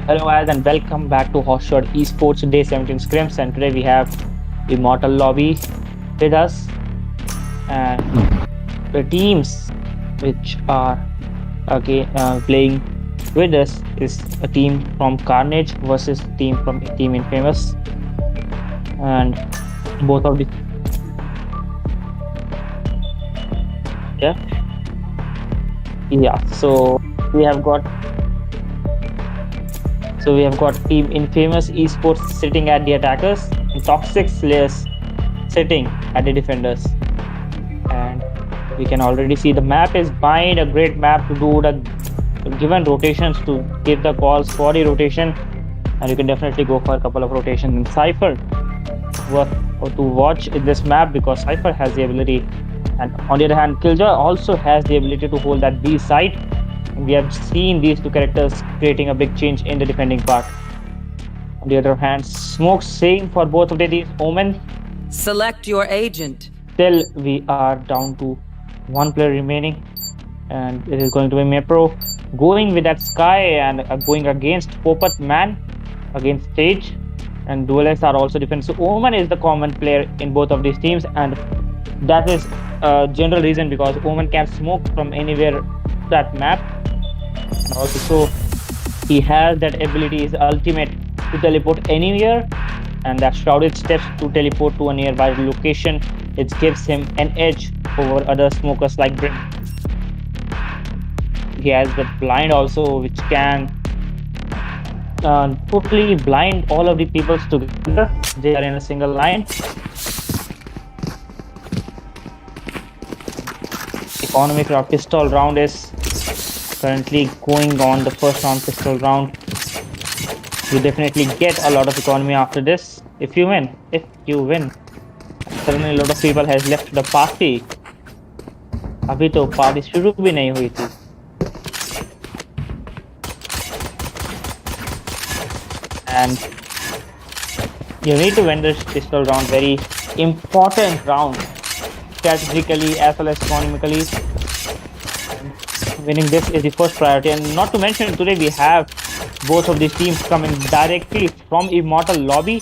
Hello guys and welcome back to HotShot eSports Day 17 Scrims, and today we have Immortal Lobby with us, and the teams which are playing with us is a team from Carnage versus team from Team Infamous, and both of the yeah so we have got Team Infamous Esports sitting at the attackers and Toxic Slayers sitting at the defenders. And we can already see the map is bind, a great map to do the given rotations, to give the calls for the rotation. And you can definitely go for a couple of rotations in Cypher to watch in this map, because Cypher has the ability, and on the other hand Killjoy also has the ability to hold that B site. We have seen these two characters creating a big change in the defending part. On the other hand, Smoke same for both of the teams. Omen. Select your agent. Still, we are down to one player remaining, and it is going to be Mepro going with that Sky and going against Popat Man against Stage, and Duelists are also defensive. So Omen is the common player in both of these teams, and that is a general reason because Omen can smoke from anywhere that map. Also, he has that ability, his ultimate, to teleport anywhere, and that shrouded steps to teleport to a nearby location. It gives him an edge over other smokers like Brim. He has that blind also, which can totally blind all of the people together. They are in a single line. Economic pistol round is currently going on, the first round pistol round. You definitely get a lot of economy after this if you win. Suddenly a lot of people has left the party. अभी तो party शुरू भी नहीं हुई थी. And you need to win this pistol round, very important round, strategically as well as economically. Winning this is the first priority, and not to mention today we have both of these teams coming directly from Immortal lobby,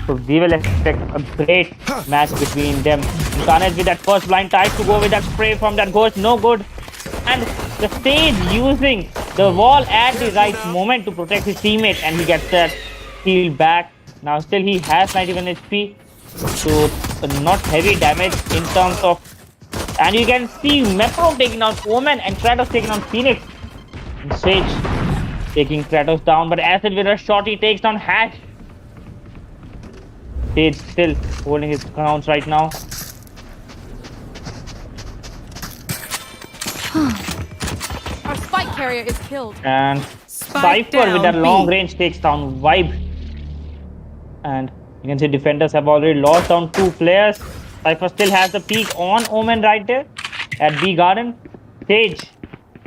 so we will expect a great match between them. Carnage with that first blind tries to go with that spray from that ghost, no good, and the Stage using the wall at the right moment to protect his teammate, and he gets that heal back. Now still he has 91 HP, so not heavy damage in terms of. And you can see Mepro taking down Omen and Kratos taking down Phoenix. And Sage taking Kratos down, but Acid with a shot he takes down Hash. Sage still holding his grounds right now. Our spike carrier is killed. And Cypher with that long range takes down Vibe. And you can see defenders have already lost down 2 players. Cypher still has the peek on Omen right there at B Garden. Sage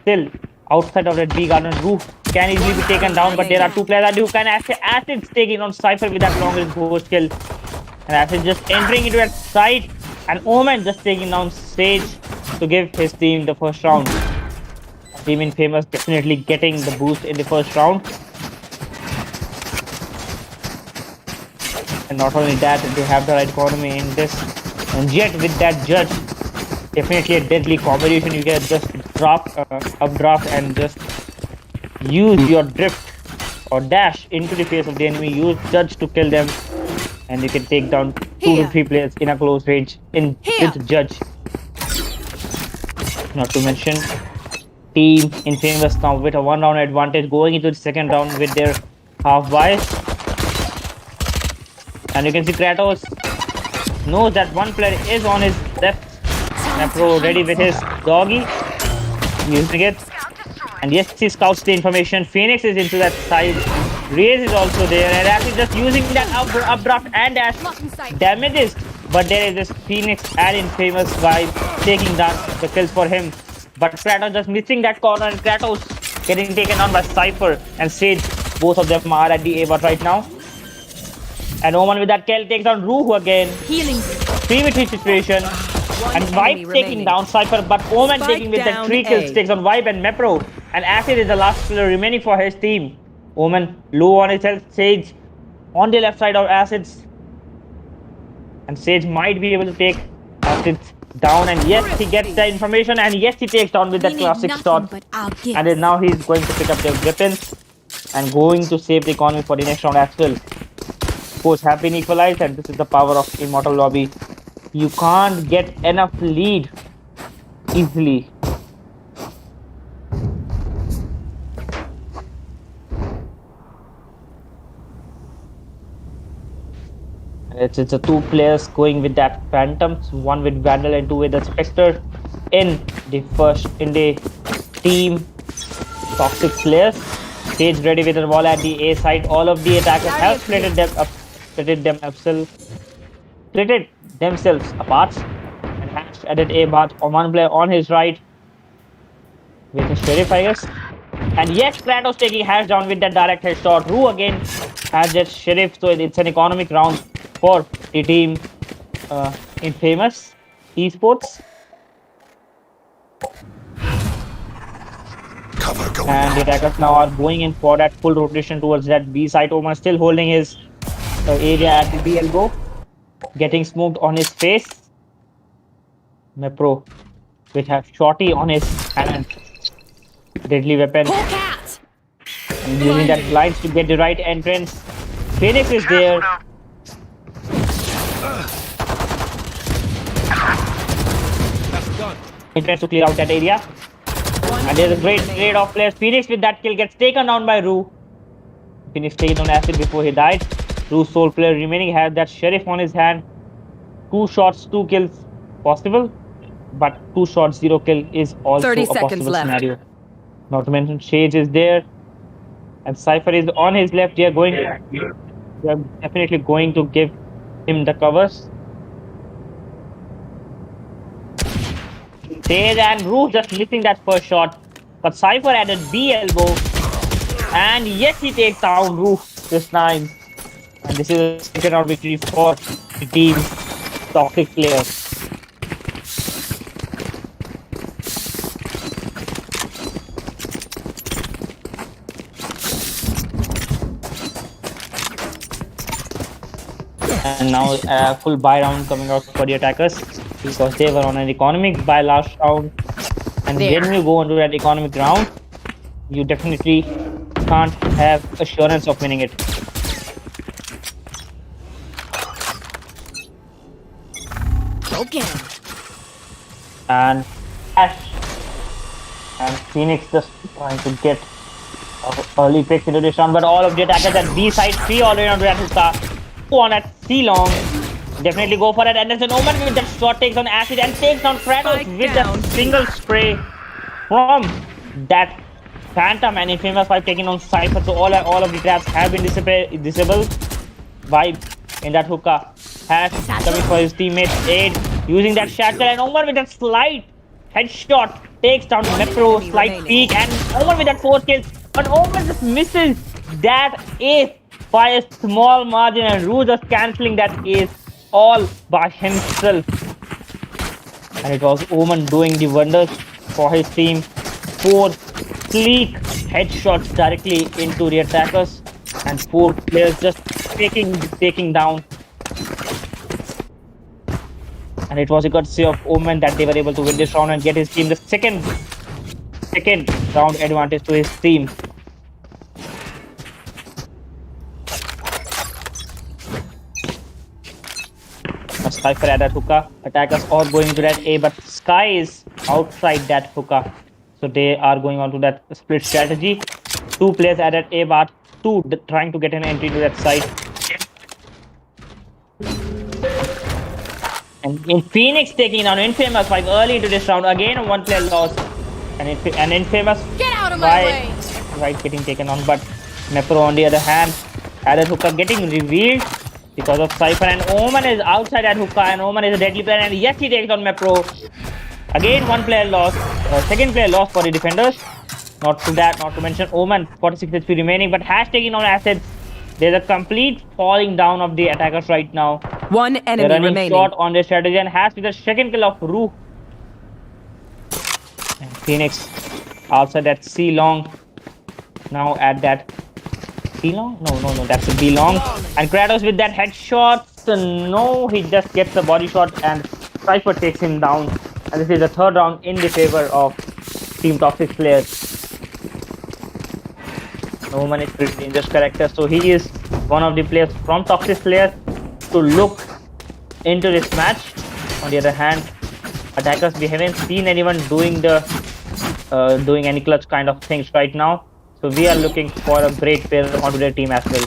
still outside of that B Garden roof, can easily be taken down, but there are 2 players who can. Acid's taking on Cypher with that long range ghost kill, and Acid just entering into that site, and Omen just taking down Sage to give his team the first round. Team Infamous definitely getting the boost in the first round. And not only that, they have the right economy in this. And Jet with that Judge, definitely a deadly combination. You can just drop, updraft, and just use your drift or dash into the face of the enemy. Use Judge to kill them, and you can take down 2 to 3 players in a close range with Judge. Not to mention, Team Infamous now with a 1 round advantage going into the second round with their half buys. And you can see Kratos knows that one player is on his left. Mepro ready with his doggy, using it. And yes, he scouts the information. Phoenix is into that side. Raze is also there, and actually just using that updraft and dash damages. But there is this Phoenix and Infamous vibe taking down the kills for him. But Kratos just missing that corner, and Kratos getting taken down by Cypher and Sage. Both of them are at the A bot right now. And Omen with that kill takes down Ruhu again. Healing. 3v3 situation. And Vibe taking down Cypher, but Omen taking with that 3 kills takes on Vibe and Mepro. And Acid is the last player remaining for his team. Omen low on his health. Sage on the left side of Acids. And Sage might be able to take Acids down. And yes, he gets the information. And yes, he takes down with that classic shot. And then now he's going to pick up the weapons and going to save the economy for the next round as well. Scores have been equalized, and this is the power of Immortal Lobby. You can't get enough lead easily. It's a two players going with that Phantoms, one with Vandal and two with the Spectre in the team Toxic players. Stage ready with a wall at the A side. All of the attackers have splitted themselves apart. And Hash added a bath on one player on his right with the Sheriff, I guess. And yes, Kratos taking Hash down with that direct headshot. Rue again has that Sheriff, so it's an economic round for the team Infamous eSports. And the attackers now are going in for that full rotation towards that B side. Oman still holding his area at the B elbow, getting smoked on his face. Mepro, which has Shorty on his hand, deadly weapon, and using that blinds to get the right entrance. Phoenix is there. He tries to clear out that area. And there's a great trade of players. Phoenix with that kill gets taken down by Rue. Phoenix taken on acid before he died. Rue's sole player remaining has that Sheriff on his hand. 2 shots, 2 kills possible. But 2 shots, 0 kill is also a possible scenario. Not to mention Shades is there. And Cypher is on his left. They are definitely going to give him the covers. Sage and Roof just missing that first shot. But Cypher added B elbow. And yes, he takes down Roof this time. And this is a second round victory for the team Toxic players. And now a full buy round coming out for the attackers because they were on an economic buy last round. And when you go into that economic round, you definitely can't have assurance of winning it. Okay. And Ash and Phoenix just trying to get early picks into this round, but all of the attackers at B side 3 already on Rattlestar. On at C long. Definitely go for it. Anderson Omen with that shot takes on acid and takes down Kratos with that single spray from that Phantom and Infamous 5 taking on Cypher. So all of the traps have been disabled. Vibe in that hookah. Hash coming for his teammates. Aid using that shatter and Omen with that slight headshot takes down Metro, slight peek, and Omen with that 4 kills. But Omen just misses that ace by a small margin, and Rue just cancelling that ace all by himself. And it was Omen doing the wonders for his team. 4 sleek headshots directly into the attackers, and 4 players just taking down. And it was a courtesy of Omen that they were able to win this round and get his team the second round advantage to his team. Cypher at that hookah. Attackers are going to that A, but Sky is outside that hookah. So they are going on to that split strategy. 2 players at that A, but 2 trying to get an entry to that side. And in Phoenix taking down Infamous 5 early into this round. Again, 1 player lost. And Infamous get out of my way. Right getting taken on. But Mepro on the other hand, at that hookah getting revealed because of Cypher, and Omen is outside that hookah, and Omen is a deadly player, and yes, he takes on Mepro. Again, 1 player lost, second player lost for the defenders. Not to mention Omen, 46 HP remaining, but Hash taking on Acids. There's a complete falling down of the attackers right now. 1 enemy They're running remaining. short on their strategy, and Hash with the second kill of Rue. And Phoenix outside that C long. Now at that B long? No, that's a B long. And Kratos with that headshot. No, he just gets the body shot and Cypher takes him down. And this is the third round in the favor of Team Toxic players. Noman is pretty dangerous character, so he is one of the players from Toxic players to look into this match. On the other hand, attackers, we haven't seen anyone doing doing any clutch kind of things right now. So we are looking for a great player onto their team as well.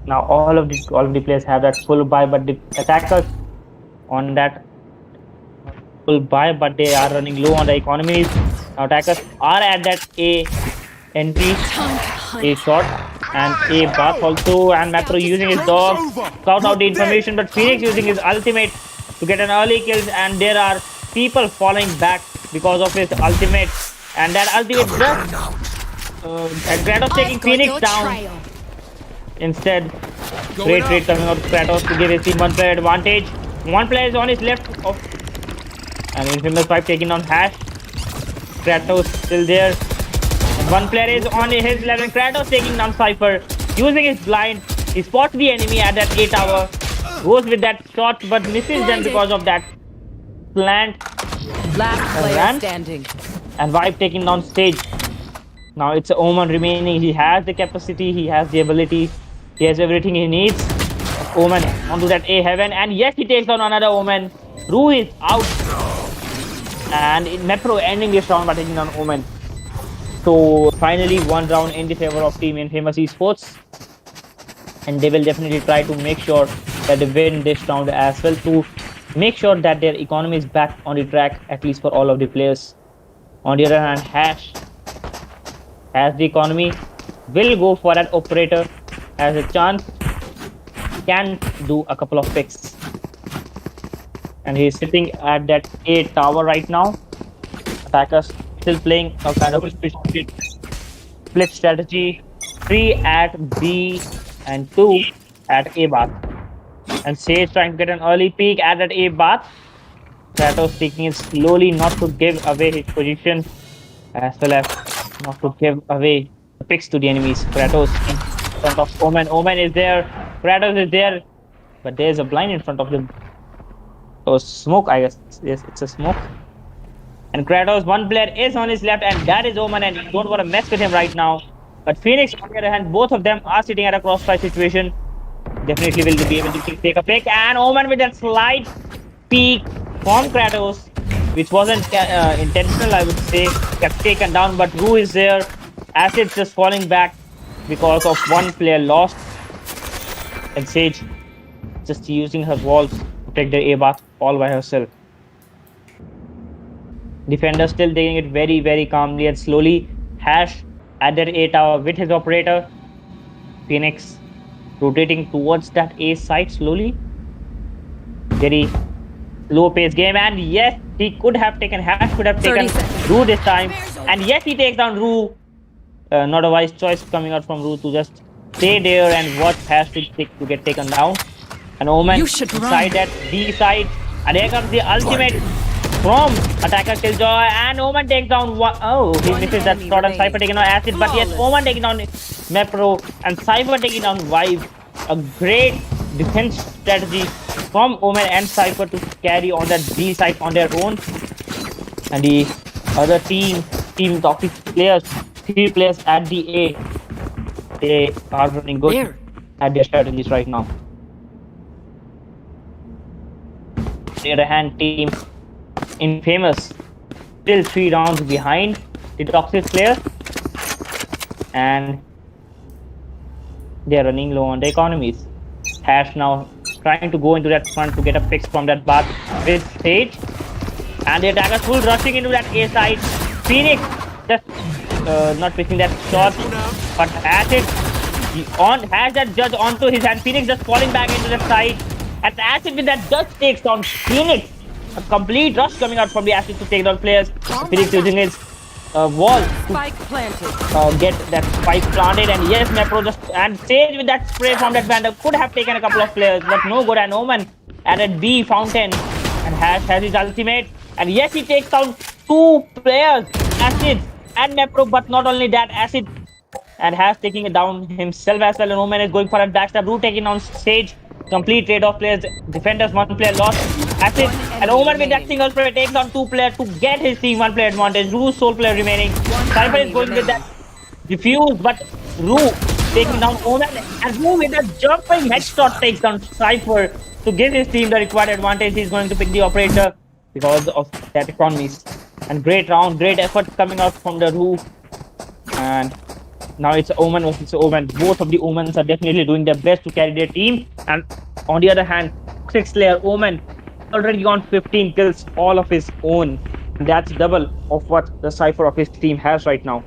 Now all of the players have that full buy, but the attackers on that full buy, but they are running low on the economies. Now attackers are at that A entry, A shot, and A bath also, and Macro using his dog scout out the information, but Phoenix using his ultimate to get an early kill, and there are people falling back because of his ultimate, and that ultimate just and Kratos taking Phoenix down. Instead, great trade coming out of Kratos to give his team one player advantage. One player is on his left of, and Infamous 5 taking down Hash. Kratos still there. And one player is on his left, and Kratos taking down Cypher. Using his blind, he spots the enemy at that A tower. Goes with that shot, but misses them because of that plant. Last player standing. And Vibe taking down stage. Now it's Omen remaining. He has the capacity, he has the ability, he has everything he needs. Omen onto that A heaven, and yes, he takes down another Omen. Rue is out. And Mepro ending this round by taking down Omen. So finally one round in the favor of Team Infamous eSports. And they will definitely try to make sure that they win this round as well, to make sure that their economy is back on the track, at least for all of the players. On the other hand, Hash has the economy, will go for that operator, has a chance, can do a couple of picks. And he's sitting at that A tower right now. Attackers still playing a kind of split strategy. 3 at B and 2 at A bath. And Sage trying to get an early peek at that A bath. Kratos taking it slowly, not to give away his position, as well as not to give away the picks to the enemies. Kratos in front of Omen. Omen is there. Kratos is there. But there's a blind in front of him. Oh, smoke, I guess. Yes, it's a smoke. And Kratos, one player is on his left, and that is Omen, and you don't want to mess with him right now. But Phoenix, on the other hand, both of them are sitting at a crossfire situation. Definitely will be able to take a pick. And Omen with that slight peek from Kratos, which wasn't intentional, I would say, kept taken down. But Rue is there. Acid's just falling back because of one player lost. And Sage just using her walls to take the A bath all by herself. Defender still taking it very, very calmly and slowly. Hash at that A tower with his operator. Phoenix rotating towards that A site slowly. Very low pace game, and yes, he could have taken Hash, could have taken Rue this time, and yes, he takes down Rue. Not a wise choice coming out from Rue to just stay there and watch Hash to get taken down. And Omen inside that B side, and here comes the ultimate from attacker Killjoy, and Omen takes down one. Oh, he misses that shot, and Cypher taking down Acid, but yes, Omen taking down Mepro, and Cypher taking down Vibe. A great defense strategy from Omen and Cypher to carry on that B side on their own. And the other team Toxic players, 3 players at the A, they are running good at their strategies right now. On the other hand, Team Infamous still 3 rounds behind the Toxic players, and they're running low on the economies. Hash now trying to go into that front to get a fix from that bath with Sage, and the attackers full rushing into that A side. Phoenix just not fixing that shot, but Acid has that judge onto his hand. Phoenix just falling back into that side, and Acid with that judge takes down Phoenix. A complete rush coming out from the Acid to take down players. Phoenix using his wall to get that spike planted, and yes, Mepro just, and Sage with that spray from that Vandal could have taken a couple of players, but no good. And Omen added B fountain And Hash has his ultimate. And yes, he takes down 2 players, Acid and Mepro, but not only that, Acid and has taking it down himself as well. And Omen is going for a backstab. Root taking on Sage. Complete trade of players. Defenders, 1 player lost. Acid One and enemy Omen with that remaining. single player takes on 2 players to get his team 1 player advantage. Root sole player remaining. Cypher is enemy going with that remaining. defuse, but Rue taking down Omen. And Rue with a jumping headshot takes down Cypher to give his team the required advantage. He's going to pick the operator because of that economies. And great round, great effort coming out from the Rue. And now it's Omen versus Omen. Both of the Omens are definitely doing their best to carry their team. And on the other hand, 6-player Omen already on 15 kills, all of his own. And that's double of what the Cypher of his team has right now.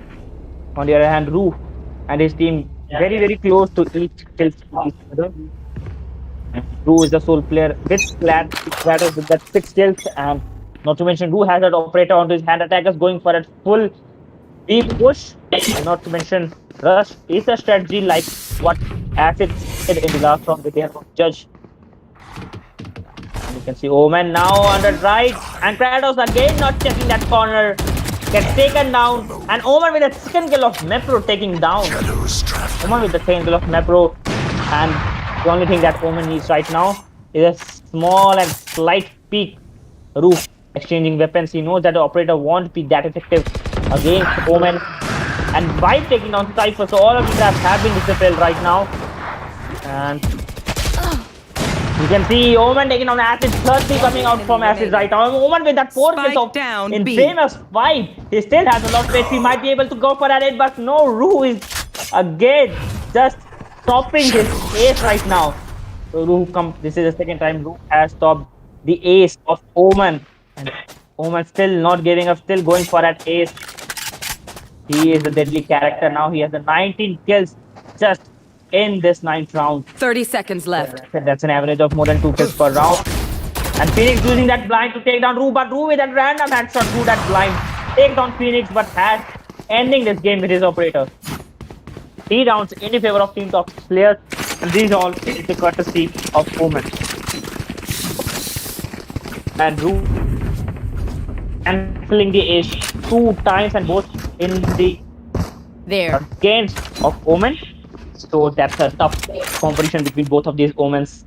On the other hand, Roo and his team very, very close to each kills from each other. Roo is the sole player with Splatters with that 6 kills. And not to mention, Roo has that operator onto his hand attackers going for a full deep push. And not to mention, Rush is a strategy like what Acid did in the last round with their judge. And you can see Omen now on the right. And Kratos again not checking that corner. Gets taken down. And Omen with a second kill of Mepro taking down. Omen with the second kill of Mepro. And the only thing that Omen needs right now is a small and slight peek roof exchanging weapons. He knows that the operator won't be that effective against Omen. And Vibe taking down Cypher. So all of the traps have been dispelled right now. And you can see Omen taking on Acid. 30 coming out from Acid right now. Omen with that 4 kills of down, infamous Vibe. He still has a lot of space. He might be able to go for that hit, but no, Roo is again just stopping his ace right now. So Roo this is the second time Roo has stopped the ace of Omen. And Omen still not giving up, still going for that ace. He is a deadly character now. He has the 19 kills just in this 9th round. 30 seconds left. That's an average of more than 2 kills per round. And Phoenix using that blind to take down Roo, but Roo with that random headshot through that blind take down Phoenix, but has ending this game with his operator. 3 rounds in favor of Team Top players, and these all is the courtesy of Omen. And Roo cancelling the ace 2 times and both in the There. against of Omen. So that's a tough competition between both of these Omens.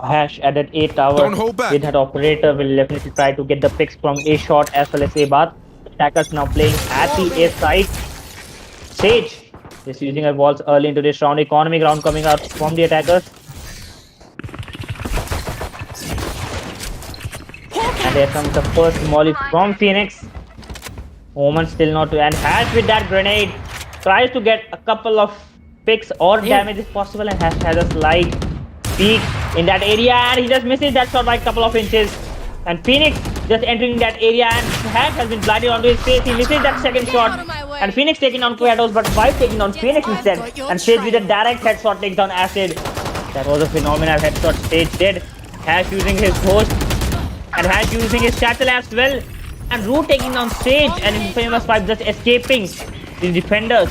Hash at that A tower Don't hold back. with that operator will definitely try to get the picks from A shot as well as A bath. Attackers now playing at the A side. Sage is using her walls early into this round. Economic round coming out from the attackers. And there comes the first molly from Phoenix. Omen still not to, and Hash with that grenade tries to get a couple of picks or damage if possible, and Hash has a slight peek in that area and he just misses that shot by a couple of inches. And Phoenix just entering that area and Hash has been blinded onto his face. He misses that second shot. And Phoenix taking on Kratos, but Vibe taking on Phoenix instead. And Sage with a direct headshot takes down Acid. That was a phenomenal headshot Sage did. Hash using his host and Hash using his shuttle as well. And Roo taking down Sage and Infamous Vibe just escaping the defenders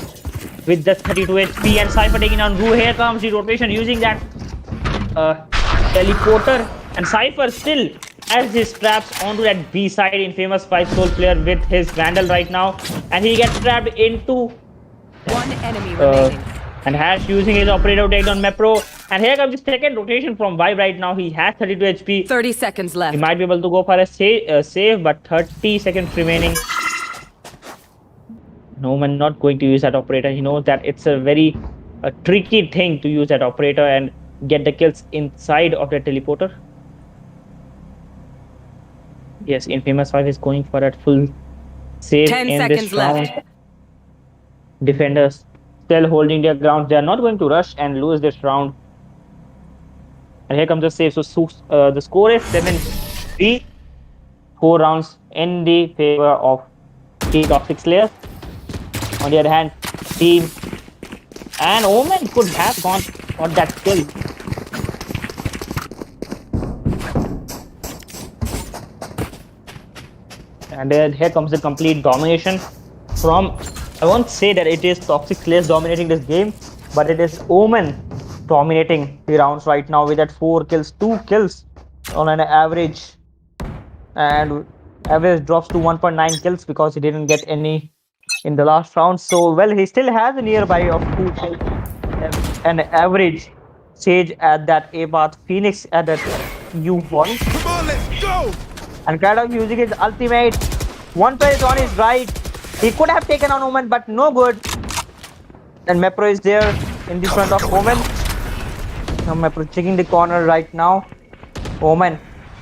with just 32 HP. And Cypher taking down Roo. Here comes the rotation using that teleporter. And Cypher still has his traps onto that B side. Infamous Vibe sole player with his Vandal right now. And he gets trapped into 1 enemy remaining. and Hash using his operator to take down Mepro. And here comes the second rotation from Vibe right now. He has 32 HP. 30 seconds left. He might be able to go for a save, but 30 seconds remaining. No man not going to use that operator. He knows that it's a very tricky thing to use that operator and get the kills inside of the teleporter. Yes, Infamous 5 is going for that full save 10 in seconds this round. left. Defenders still holding their ground. They are not going to rush and lose this round. And here comes the save. So the score is 7-3. 4 rounds in the favor of Team Top 6 players. On the other hand, Team and Omen could have gone for that kill. And here comes the complete domination from, I won't say that it is Toxic players dominating this game, but it is Omen dominating the rounds right now with that 4 kills, 2 kills on an average, and average drops to 1.9 kills because he didn't get any in the last round. So well, he still has a nearby of 2 kills and average. Sage at that A path, Phoenix at that U1, Come on, let's go! and Kratos using his ultimate. One player is on his right. He could have taken on Omen, but no good. And Mepro is there in the front of Omen. Now Mepro checking the corner right now. Omen,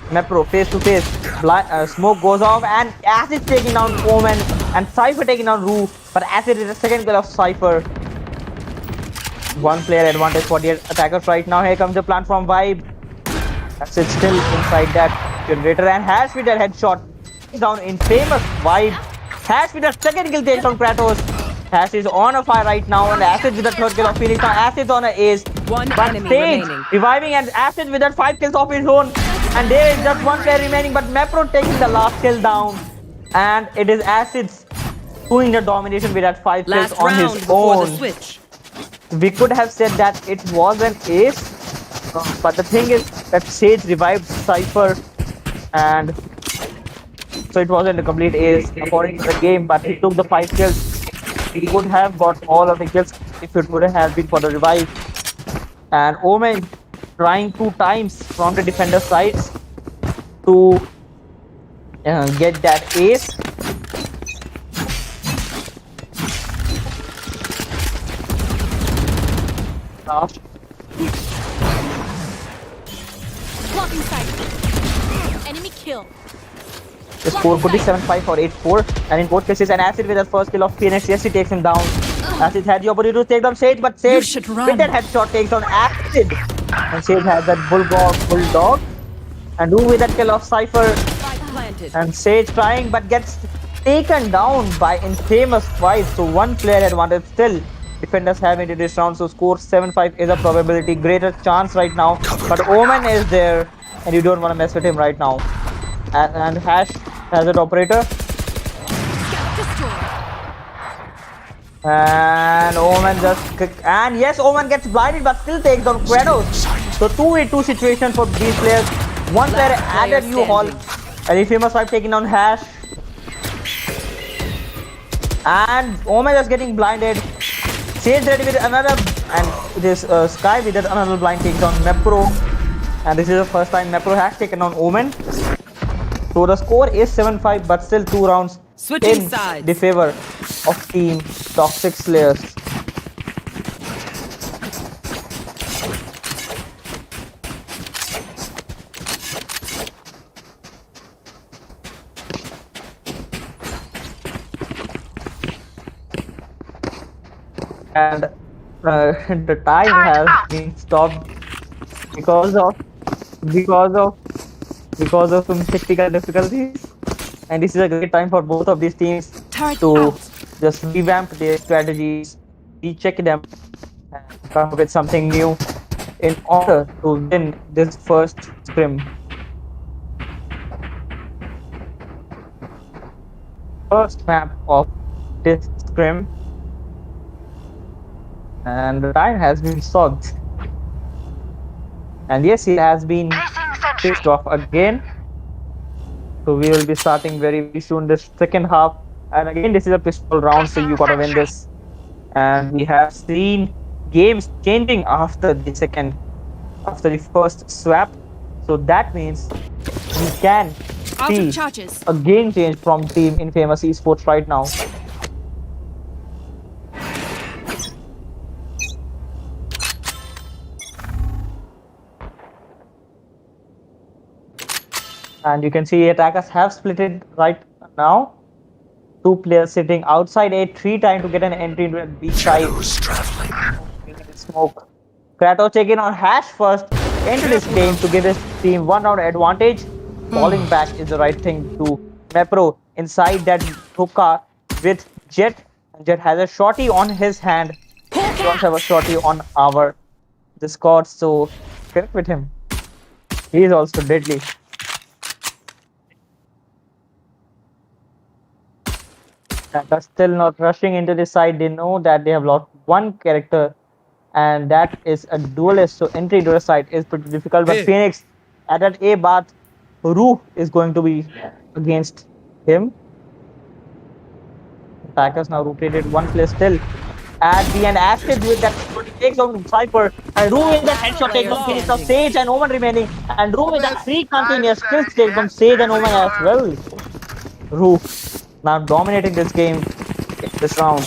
Mepro face to face. Smoke goes off and Acid taking down Omen and Cypher taking down Rue. But Acid is the second kill of Cypher. One player advantage for the attackers right now. Here comes the plant from Vibe. Acid still inside that generator and Hash with that headshot. Down in famous Vibe. Hash with the second kill takes on Kratos. Hash is on a fire right now and Acid with the third kill of Phoenix. Now Acid's on an ace. One But enemy Sage remaining. reviving and Acid with that 5 kills of his own. And there is just one player remaining, but Mepro taking the last kill down. And it is Acid's doing the domination with that 5 kills Last on round his before own. the switch. We could have said that it was an ace, but the thing is that Sage revived Cypher, and so it wasn't a complete ace according to the game, but he took the 5 kills. He could have got all of the kills if it would have been for the revive. And Omen trying 2 times from the defender sides to get that ace. Last. Blocking sight. Enemy kill. The score could be 7-5 or 8-4, and in both cases, an Acid with the first kill of Phoenix. Yes, he takes him down. Acid had the opportunity to take down Sage, but Sage should with run. that headshot takes on Acid. And Sage has that bulldog. And Rue with that kill of Cypher. Spike planted. And Sage trying, but gets taken down by Infamous twice. So one player advantage still. Defenders have into this round, so score 7-5 is a probability greater chance right now. But Omen is there, and you don't want to mess with him right now. And Hash has an operator. Destroyed. And Omen and yes, Omen gets blinded but still takes down Kratos. So 2v2 situation for these players. One player Last player added U-Haul. standing. And Infamous 5 taking down Hash. And Omen just getting blinded. Sage ready with another, and it is Sky with that another blind takes down Mepro. And this is the first time Mepro has taken on Omen. So the score is 7-5, but still 2 rounds Switching in sides. the favor of Team Toxic Slayers. And the time has been stopped because of some technical difficulties, and this is a great time for both of these teams Turret to out. just revamp their strategies, recheck them, and come up with something new in order to win this first scrim. First map of this scrim, and the time has been stopped. And yes, he has been pissed off again. So we will be starting very soon this second half. And again, this is a pistol round, so you gotta win this. And we have seen games changing after the first swap. So that means we can Out of see charges. a game change from Team Infamous eSports right now. And you can see attackers have split it right now. 2 players sitting outside A, 3 trying to get an entry into a B side. Smoke. Kratos taking on Hash first into this game to give his team 1 round advantage. Falling back is the right thing to do. Mepro inside that hookah with Jet. Jet has a shorty on his hand. We also have a shorty on our Discord, so connect with him. He is also deadly. And are still not rushing into the side. They know that they have lost one character and that is a duelist. So entry into the site is pretty difficult. But Phoenix at that A bath, Roof is going to be against him. Attackers now rotated one player still. At the end, Acid with that shot, he takes out Cypher. And Roo with that headshot takes on Phoenix. Now Sage and Omen remaining. And Roo with that free continuous kills takes on Sage and Omen as well. Roo now dominating this game, this round.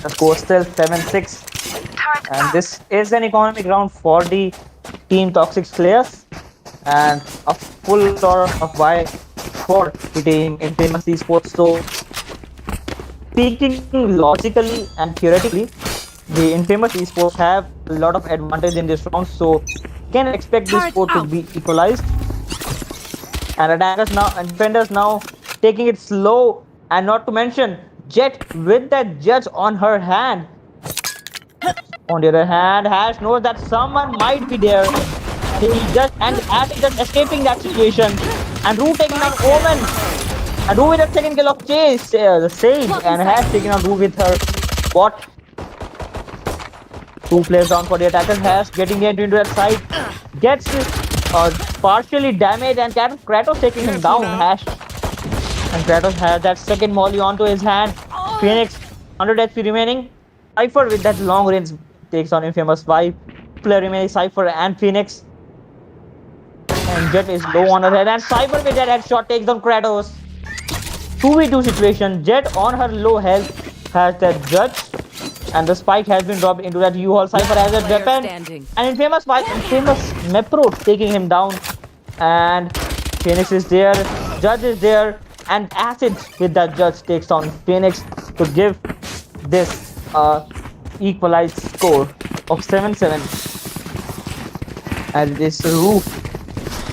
The score still 7-6. And this is an economic round for the Team Toxic players. And a full sort of buy for the team Infamous eSports. So, speaking logically and theoretically, the Infamous eSports have a lot of advantage in this round. So, can expect this score to be equalized. And attackers now and defenders now taking it slow, and not to mention Jet with that judge on her hand. On the other hand, Hash knows that someone might be there. He just Ash is just escaping that situation. And Roo taking on Omen. And Roo with a second kill of Chase, the Sage, and Hash taking on Roo with her bot. 2 players down for the attackers. Hash getting into that side. Gets partially damaged, and Kratos taking him down. Hash. And Kratos has that second molly onto his hand. Phoenix 100 HP remaining. Cypher with that long range takes on Infamous 5 player remaining, Cypher and Phoenix. And Jet is low on her head, and Cypher with that headshot takes on Kratos. 2v2 situation. Jet on her low health has that judge, and the spike has been dropped into that U-Haul. Cypher has a weapon, and Infamous Mepro taking him down. And Phoenix is there, Judge is there, and Acid with that judge takes on Phoenix to give this equalized score of 7-7. And this Roof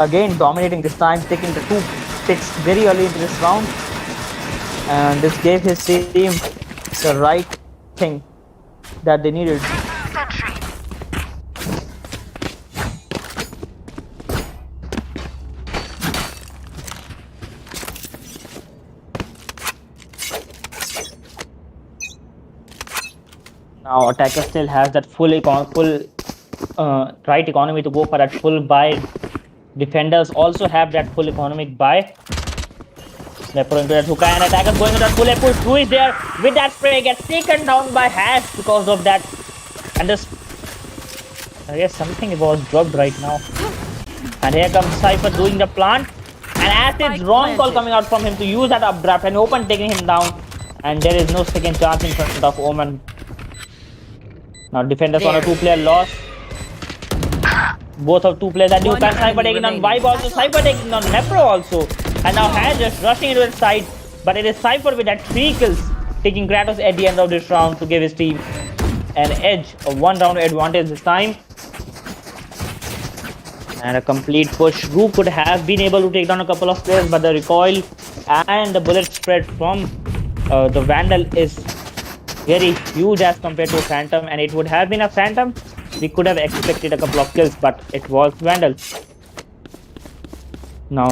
again dominating this time, taking the 2 picks very early into this round, and this gave his team the right thing that they needed. Now attacker still has that full right economy to go for that full buy. Defenders also have that full economic buy. Mepro into that hookah, and attackers going into that full push. Who is there with that spray? Gets taken down by Hash because of that. And this, I guess something was dropped right now. And here comes Cypher doing the plant. And Acid's wrong call coming out from him to use that updraft, and Open taking him down. And there is no second chance in front of Omen. Now defenders on a 2-player loss. Both of 2 players that do can Cypher taking on Vibe also, Cypher taking on Mepro also. And now Hash just rushing into the side, but it is Cypher with that 3 kills, taking Kratos at the end of this round to give his team an edge, a 1-round advantage this time. And a complete push. Roo could have been able to take down a couple of players, but the recoil and the bullet spread from the Vandal is very huge as compared to a Phantom, and it would have been a Phantom. We could have expected a couple of kills, but it was Vandal. Now,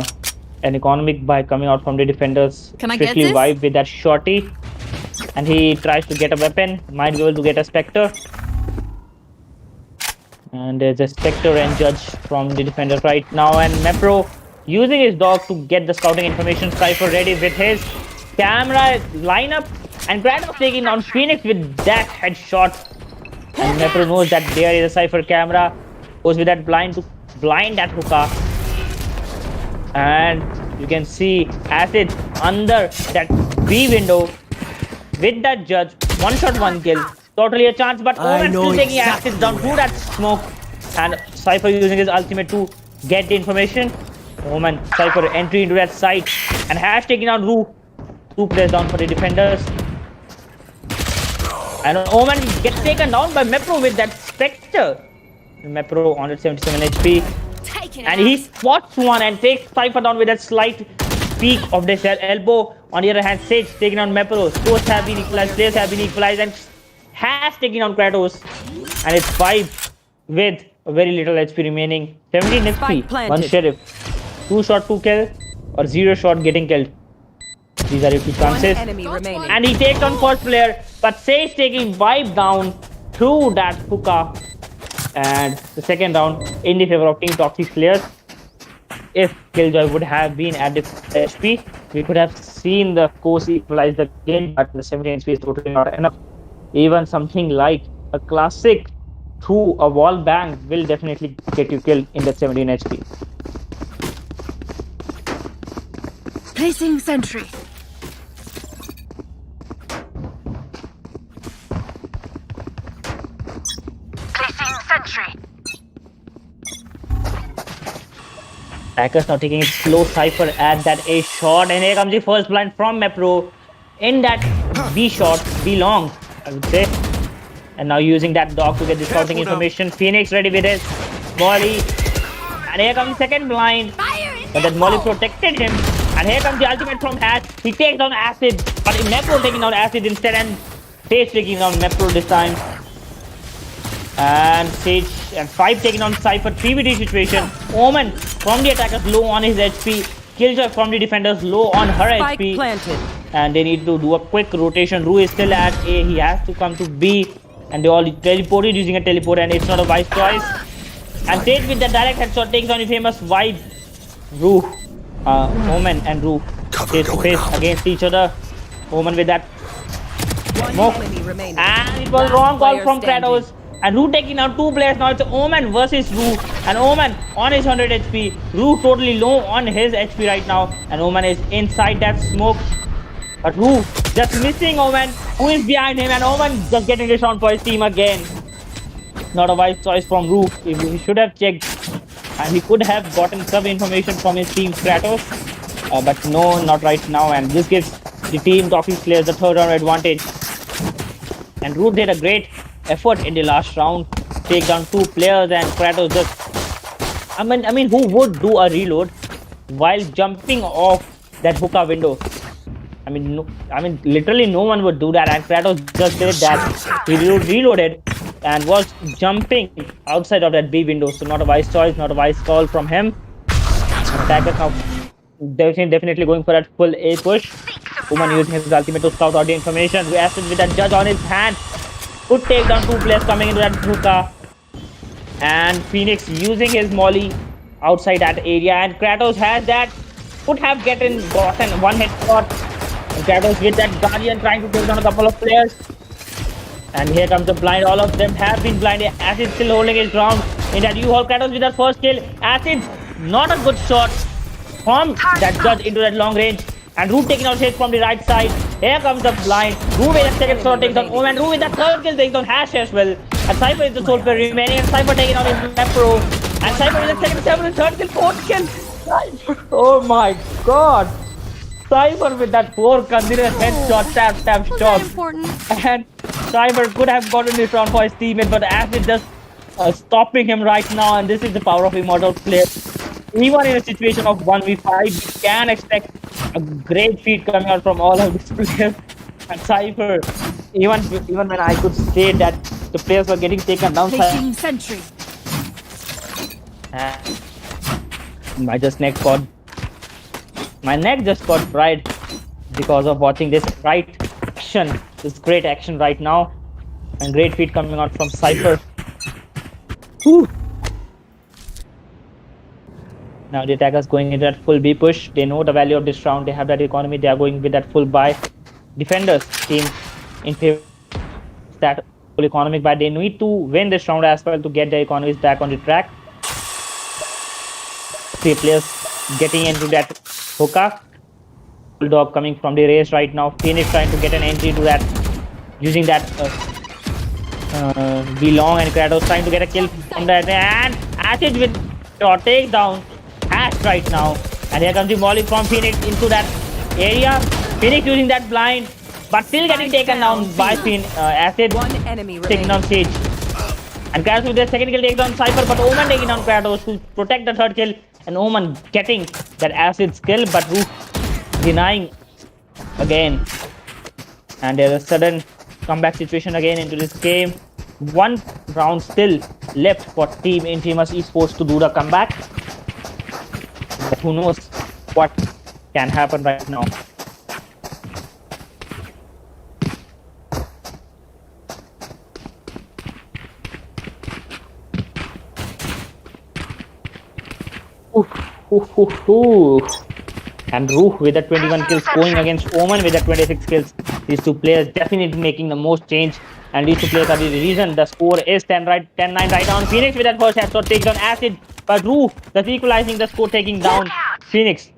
an economic buy coming out from the defenders. Can I get Strictly this? Vibe with that shorty. And he tries to get a weapon. Might be able to get a Spectre. And there's a Spectre and Judge from the defender right now. And Mepro using his dog to get the scouting information. Cypher ready with his camera lineup. And Kratos taking down Phoenix with that headshot. And Mepro knows that there is a Cypher camera. Goes with that blind to blind that hookah. And you can see Acid under that B window with that Judge. 1 shot, 1 kill. Totally a chance, but Omen still taking Acid down through that smoke. And Cypher using his ultimate to get the information. Omen, Cypher entry into that site. And Hash taking down Roo. 2 players down for the defenders. And Omen gets taken down by Mepro with that Spectre. Mepro on 177 HP. And he spots one and takes Cypher down with that slight peak of this elbow. On the other hand, Sage taking on Mepro. Scores have been equalized, players have been equalized, and has taken on Kratos. And it's 5 with very little HP remaining. 17 HP, 1 sheriff. 2 shot, 2 kill, or 0 shot getting killed. These are your two One chances. enemy remaining. And he takes on first player, but Sage taking wipe down through that hookah. And the second round in the favor of Team Toxic players. If Killjoy would have been at the HP, we could have seen the course equalize the game, but the 17 HP is totally not enough. Even something like a classic through a wall bang will definitely get you killed in that 17 HP. Placing sentry. Placing sentry. Attackers now taking it slow. Cypher at that A shot, and here comes the first blind from Mepro in that B shot, B long, I would say. And now using that dog to get the scouting information. Phoenix ready with his Molly, and here comes the second blind, but that Molly protected him. And here comes the ultimate from Hatch. He takes down Acid, but Mepro taking down Acid instead, and Sage taking down Mepro this time. And Sage and 5 taking on Cypher 3v3 situation. Omen from the attackers low on his HP. Killjoy from the defenders low on her Spike HP. planted. And they need to do a quick rotation. Rue is still at A. He has to come to B. And they all teleported using a teleport, and it's not a wise choice. And Sage with the direct headshot takes on the famous vibe. Rue, Omen and Rue face to face against each other. Omen with that One smoke. enemy remaining. And it was Last wrong call player from standing. Kratos. And Rue taking out 2 players. Now it's Omen versus Rue. And Omen on his 100 HP. Rue totally low on his HP right now. And Omen is inside that smoke. But Rue just missing Omen. Who is behind him? And Omen just getting this round for his team again. Not a wise choice from Rue. He should have checked. And he could have gotten some information from his team Kratos. But no, not right now. And this gives the team Toxic players the third round advantage. And Rue did a great effort in the last round. Take down 2 players, and Kratos just... I mean, who would do a reload while jumping off that hookah window? I mean, literally no one would do that, and Kratos just did that. He reloaded and was jumping outside of that B window. So not a wise choice, not a wise call from him. Attackers now definitely going for that full A push. Omen using his ultimate to scout out the information. Acid with that judge on his hand could take down 2 players coming into that hookah. And Phoenix using his molly outside that area, and Kratos has that. Could have gotten one headshot. And Kratos with that Guardian trying to take down a couple of players. And here comes the blind. All of them have been blinded. Acid still holding his ground in that U-Haul. Kratos with that first kill. Acid, not a good shot from that judge into that long range. And Rue taking out hits from the right side. Here comes the blind. Rue with a second shot takes on Omen. Rue with that third kill takes on Hash as well. And Cypher is the sole player remaining. And Cypher taking on his Mepro. And Cypher with a second, 7th, third kill, 4th kill. Cypher. Oh my god. Cypher with that 4 continuous headshot, tap Was that shot. important? And Cypher could have gotten this round for his teammate, but Acid just stopping him right now. And this is the power of Immortal player. Even in a situation of 1v5, we can expect a great feat coming out from all of these players. And Cypher, even when I could say that the players were getting taken down, Placing sentry. my neck just got fried because of watching this action, this great action right now, and great feat coming out from Cypher. Whew. Now the attackers going into that full B push. They know the value of this round. They have that economy. They are going with that full buy. Defenders team in favor of that full economic buy. They need to win this round as well to get their economies back on the track. 3 players getting into that hookah. Bulldog coming from the race right now. Phoenix trying to get an entry to that using that belong, and Kratos trying to get a kill from that, and Acid with your takedown. Hash right now, and here comes the volley from Phoenix into that area. Phoenix using that blind, but still getting taken down by Acid. One enemy Taking remaining. down Sage, and Kratos with their second kill takes down Cypher, but Omen taking down Kratos to protect the third kill, and Omen getting that Acid skill, but Roof denying again. And there's a sudden comeback situation again into this game. 1 round still left for Team Infamous eSports to do the comeback. But who knows what can happen right now. Ooh. And Roof with the 21 kills going against Omen with the 26 kills. These two players definitely making the most change. And these two players are the reason the score is 10-9 right now. Phoenix with that first headshot takes on Acid. But Roof that's equalizing the score, taking down Phoenix.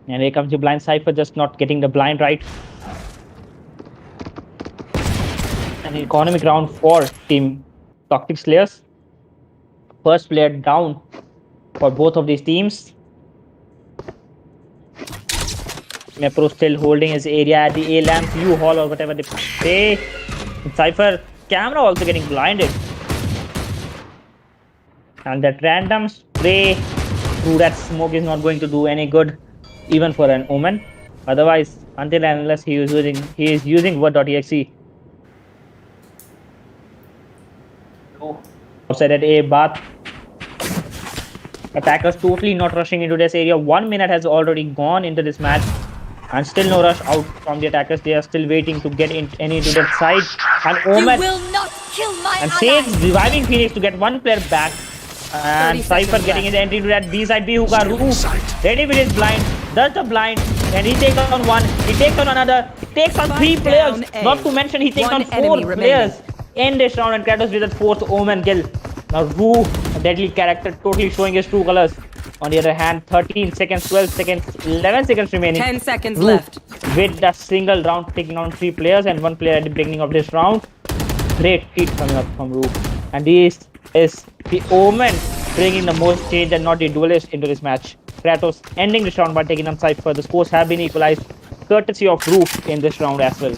And here comes the blind Cypher, just not getting the blind right. An economic round for Team Toxic Slayers. First player down for both of these teams. Mepro still holding his area at the A-lamp, U-Haul or whatever they say. Cypher camera also getting blinded. And that random spray through that smoke is not going to do any good, even for an Omen. Otherwise, until and unless he is using word.exe. Outside at A, Bath. Attackers totally not rushing into this area. 1 minute has already gone into this match. And still no rush out from the attackers. They are still waiting to get into that side. And Omen and Sage reviving Phoenix to get one player back. And Cypher getting his entry to that B side. B hookah Roof ready with his blind. Does the blind. And he takes on one. He takes on another. He takes on 3 players. Not to mention he takes on 4 players in this round. And Kratos with that 4th Omen kill. Now Roof, a deadly character, totally showing his true colors. On the other hand, 13 seconds, 12 seconds, 11 seconds remaining. 10 seconds Roof left. with a single round, taking on 3 players and 1 player at the beginning of this round. Great feat coming up from Roof. And this is the Omen bringing the most change and not the duelist into this match. Kratos ending this round by taking on Cypher. The scores have been equalized courtesy of Roof in this round as well.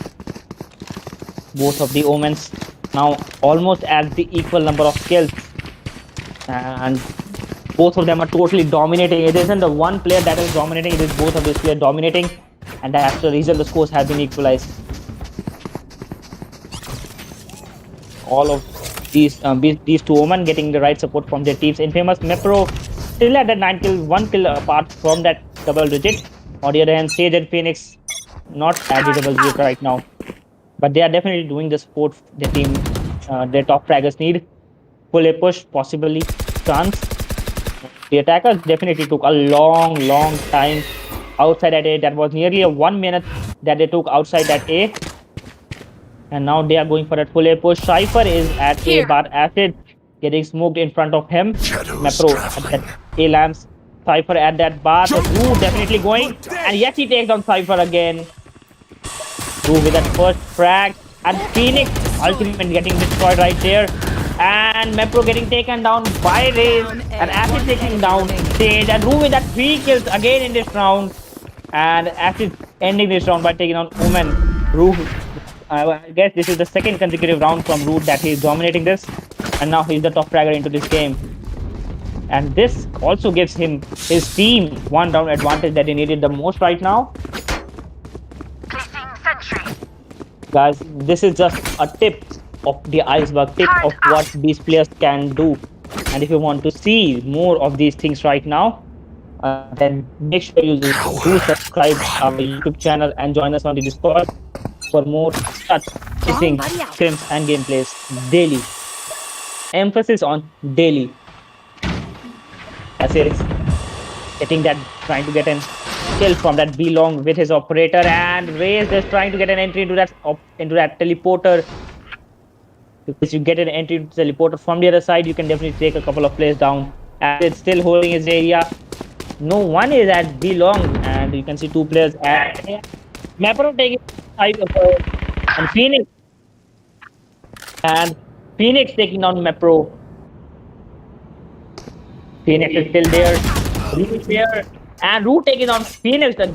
Both of the Omens now almost at the equal number of kills. And both of them are totally dominating. It isn't the one player that is dominating, it is both of these players dominating. And that's the reason the scores have been equalized. All of these two Omen getting the right support from their teams. Infamous Mepro still at that 9 kill, 1 kill apart from that double digit. On the other hand, Sage and Phoenix not at the double digit right now. But they are definitely doing the support their team, their top fraggers need. Full A push, possibly chance. The attackers definitely took a long time outside at A. That was nearly a 1 minute that they took outside that A. And now they are going for that full A push. Cypher is at A, but Acid getting smoked in front of him. Mepro at that A lamps. Cypher at that bar. Roo definitely going. And yes, he takes on Cypher again. Roo with that first frag. And Phoenix ultimate getting destroyed right there. And Mepro getting taken down by Raze. And Acid taking down Sage. And Roo with that 3 kills again in this round. And Acid ending this round by taking on Omen. Roo, I guess this is the 2nd consecutive round from Roo that he is dominating this. And now he's the top fragger into this game. And this also gives him, his team, 1 round advantage that he needed the most right now. Guys, this is just a tip of the iceberg, tip of what these players can do. And if you want to see more of these things right now, then make sure you do subscribe our YouTube channel and join us on the Discord for more such scrims and gameplays daily. Emphasis on daily. As he is getting that, trying to get an kill from that B long with his operator, and Raze is trying to get an entry into that teleporter. If you get an entry into the teleporter from the other side, you can definitely take a couple of players down. And it's still holding his area. No one is at B long, and you can see 2 players at Mepro taking side of her, and Phoenix taking down Mepro. Phoenix is still there. Roo is there. And Roo taking on Phoenix. The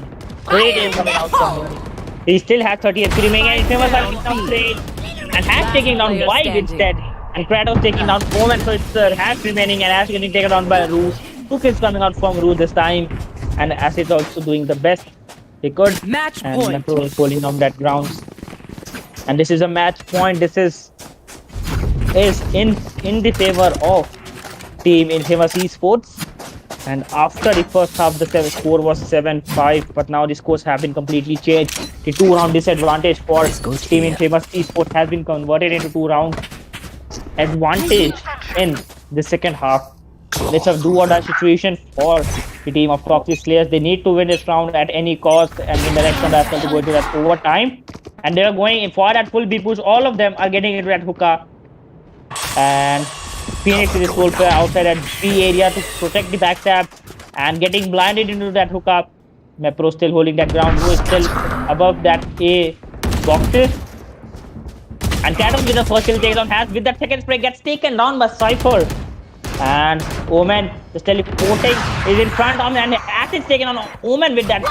great aim coming out from him. He still has 30 HP remaining, and Infamous are taking down Sage. And Hash taking down White instead. And Kratos taking down Omen. So it's Hash remaining, and Hash getting taken down by Roo. 2 kills coming out from Roo this time. And Acid also doing the best he could. Match and point. Mepro is holding on that ground. And this is a match point. This is in the favor of Team Infamous eSports. And after the first half, the score was 7-5, but now the scores have been completely changed. The 2-round disadvantage for Team Infamous eSports has been converted into 2-round advantage in the second half. It's a do or die situation for the team of Toxic Slayers. They need to win this round at any cost, and in the next round as well to go into that overtime. And they're going for that full B push. All of them are getting into that hookah. And Phoenix is sole player outside that B area to protect the backstab and getting blinded into that hookup. Mepro still holding that ground. Who is still above that A boxes. And Katos with the first kill takedown has with that second spray gets taken down by Cypher. And Omen just teleporting is in front of him and Acid's taken on Omen with that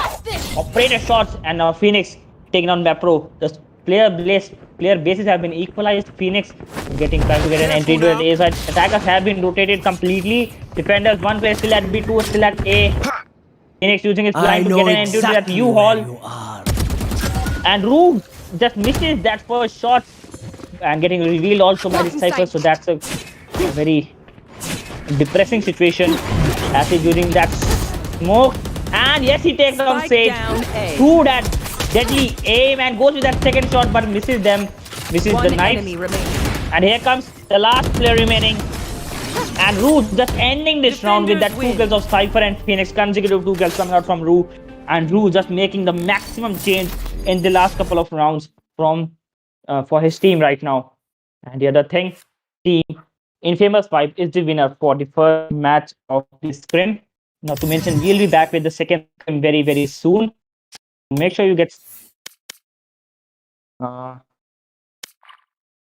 operator shots and Phoenix taking on Mepro. The player bases have been equalized. Phoenix getting trying to get an entry into the A side. Attackers have been rotated completely. Defenders, one player still at B, two still at A. Phoenix using his I blind to know get an entry into that exactly where U-Haul. you are. And Rue just misses that first shot and getting revealed also by the Blocking Cypher. sight. So that's a very depressing situation as he's using that smoke. And yes, he takes down Spike Sage down A. through that deadly aim and goes with that second shot but misses them, misses the One knife. enemy remaining. And here comes the last player remaining. And Rue just ending this round with that Defenders two kills of Cypher and Phoenix, consecutive two kills coming out from Rue. And Rue just making the maximum change in the last couple of rounds from for his team right now. And the other thing, team Infamous 5 is the winner for the first match of this scrim. Not to mention, we'll be back with the second scrim very, very soon. Make sure you get. Uh,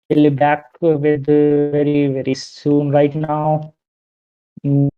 we'll be back with very, very soon right now. Mm,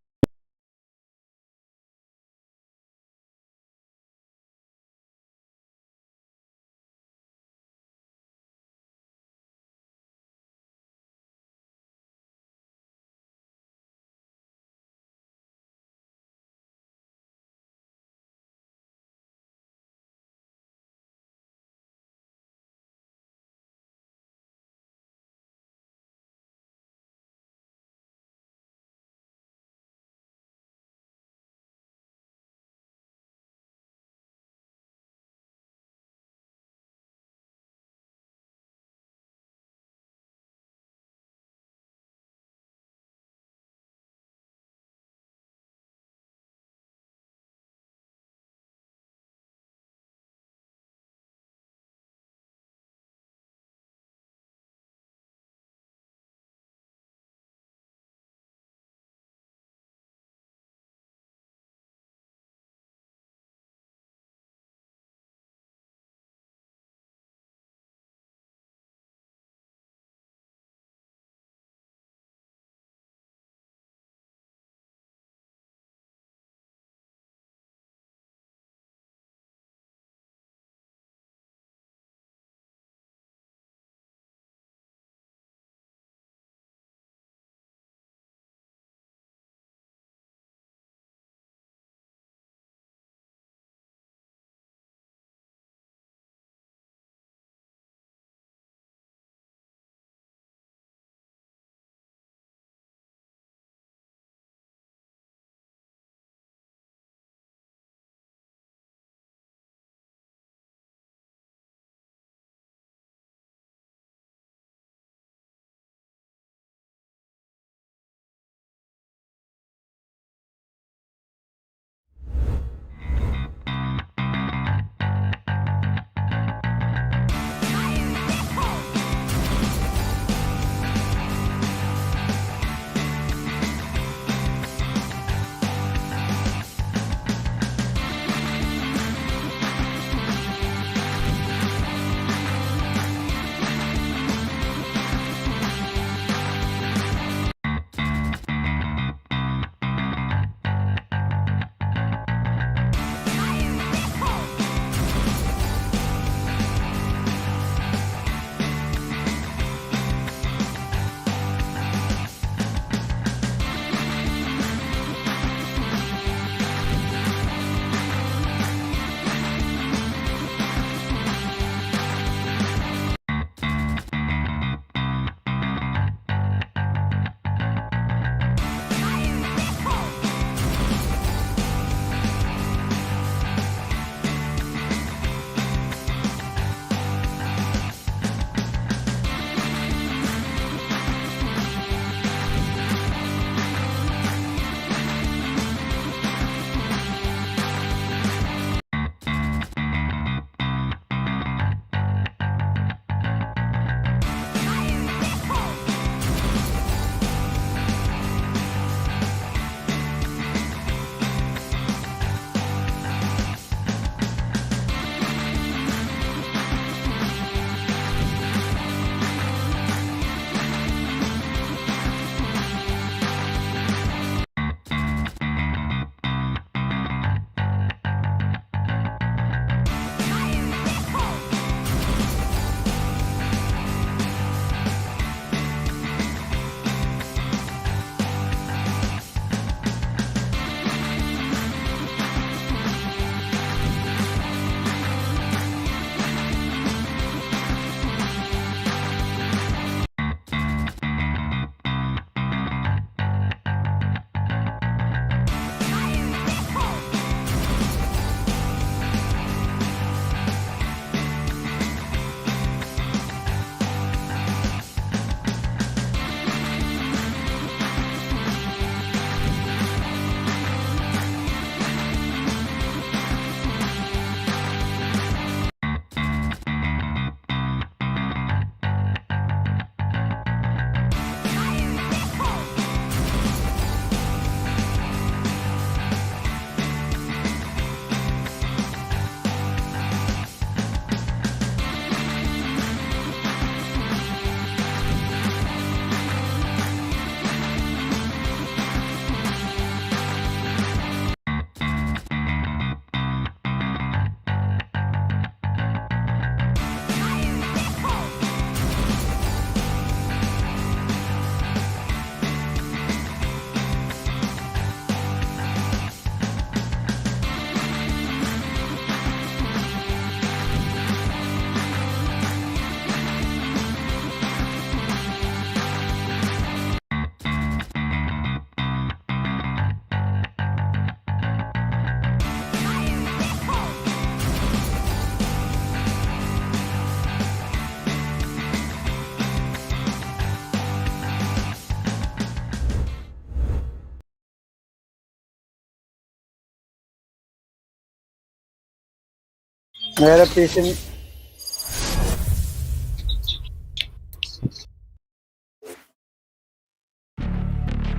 मेरा पीछे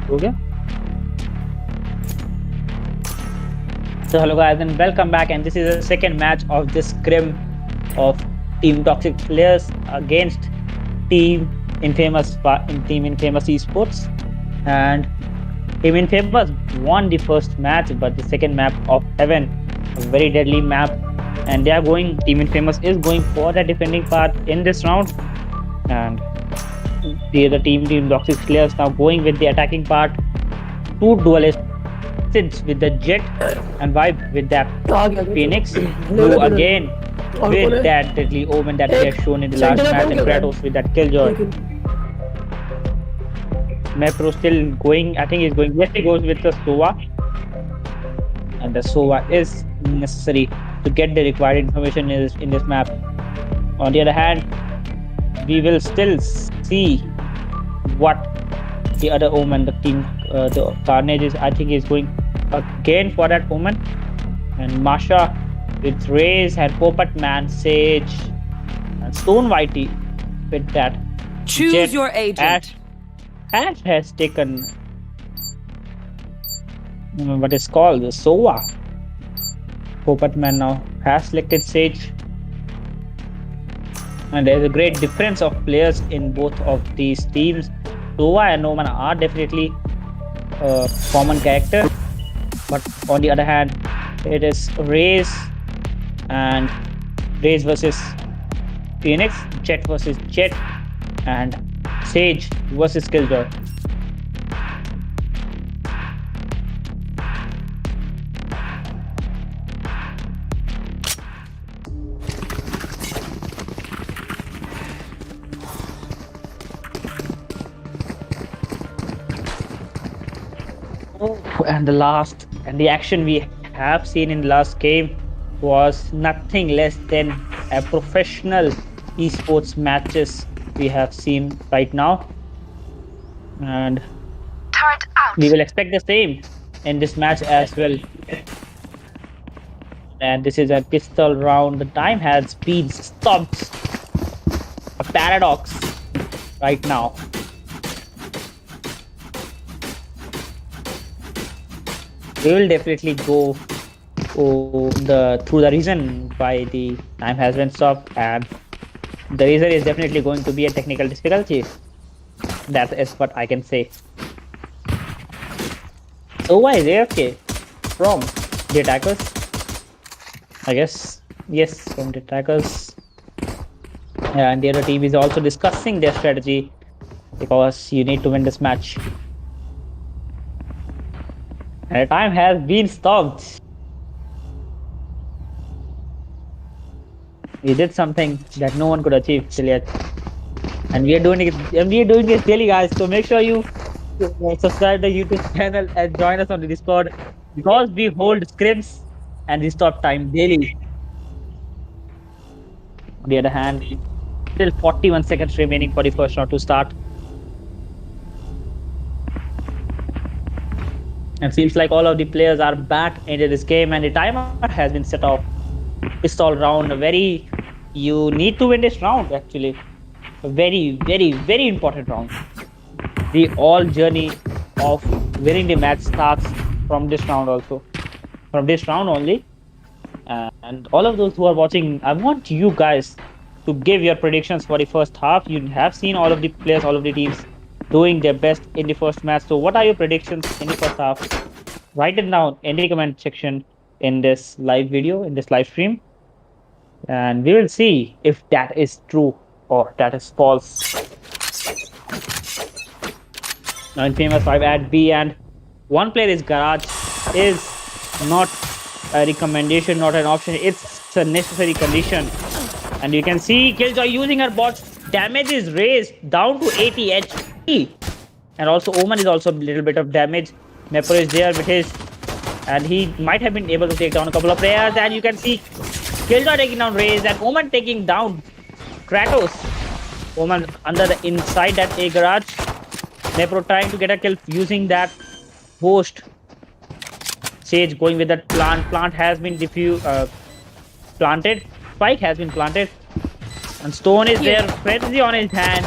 हो गया? So hello guys and welcome back, and this is the second match of this scrim of Team Toxic players against Team Infamous eSports. And Team Infamous won the first match, but the second map of Heaven, a very deadly map, and Team Infamous is going for the defending part in this round, and the other Team Toxic players now going with the attacking part. Two duelists with the Jet and Vibe with that Phoenix, who again with that deadly omen that he has shown in the last match, and Kratos with that Killjoy. Mepro still going, I think he's going, yes, he goes with the Sova, and the Sova is necessary to get the required information in this map. On the other hand, we will still see what the other omen, the Carnage is, I think he's going again for that omen, and Masha with Raze and Popat Man, Sage, and Stone Whitey with that. Choose Jet. your agent. Ash has taken what is called the Sova. Popat Man now has selected Sage, and there is a great difference of players in both of these teams. Sova and Omen are definitely a common character, but on the other hand, it is Raze versus Phoenix, Jet versus Jet, and Sage versus Killjoy. And the action we have seen in the last game was nothing less than a professional esports matches we have seen right now, and Turret out. we will expect the same in this match as well. And this is a pistol round. The time has been stopped. A paradox right now. We will definitely go through the reason why the time has been stopped, and the reason is definitely going to be a technical difficulty. That is what I can say. So why is AFK from the attackers? I guess yes, from the attackers. And the other team is also discussing their strategy, because you need to win this match. And the time has been stopped. We did something that no one could achieve till yet, and we are doing it daily, guys. So make sure you subscribe to the YouTube channel and join us on the Discord, because we hold scrims and we stop time daily. On the other hand, still 41 seconds remaining for the first round to start. And seems like all of the players are back into this game, and the timer has been set off. Pistol round, you need to win this round actually. A very, very, very important round. The all journey of winning the match starts from this round also. From this round only. And all of those who are watching, I want you guys to give your predictions for the first half. You have seen all of the players, all of the teams doing their best in the first match. So what are your predictions in the first half? Write it down in the comment section in this live video, in this live stream. And we will see if that is true or that is false. Now Infamous 5 at B, and one player is Garage is not a recommendation, not an option. It's a necessary condition. And you can see Killjoy using her bots. Damage is raised down to 80 HP. And also Omen is also a little bit of damage. Mepro is there with his, and he might have been able to take down a couple of players. And you can see Killjoy taking down Raze, and Omen taking down Kratos. Omen under the inside that A garage. Mepro trying to get a kill using that host. Sage going with that plant. Plant has been planted. spike has been planted. And Stone is there, frenzy on his hand.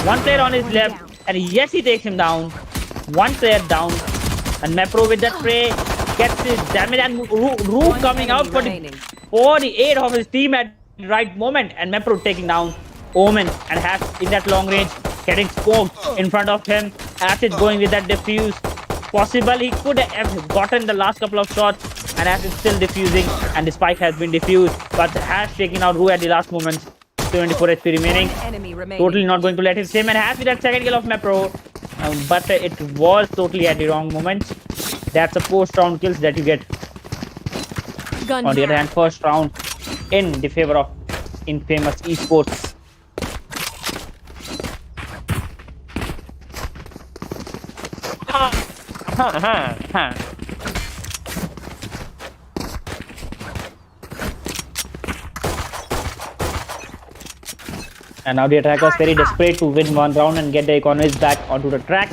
One player on his left, and yes, he takes him down. One player down, and Mepro with that spray gets his damage, and Roof coming out for the remaining. 48 of his team at the right moment, and Mepro taking down Omen, and has in that long range getting smoked in front of him. Acid going with that defuse. Possible he could have gotten the last couple of shots, and Acid still defusing, and the spike has been defused, but has taken out Rue at the last moment. 74 HP remaining. Enemy remaining. Totally not going to let him sim, and has with that second kill of Mepro. But it was totally at the wrong moment. That's a post-round kills that you get. Gun On the other down. hand, first round in the favor of infamous eSports. And now the attackers very desperate to win one round and get the economics back onto the track.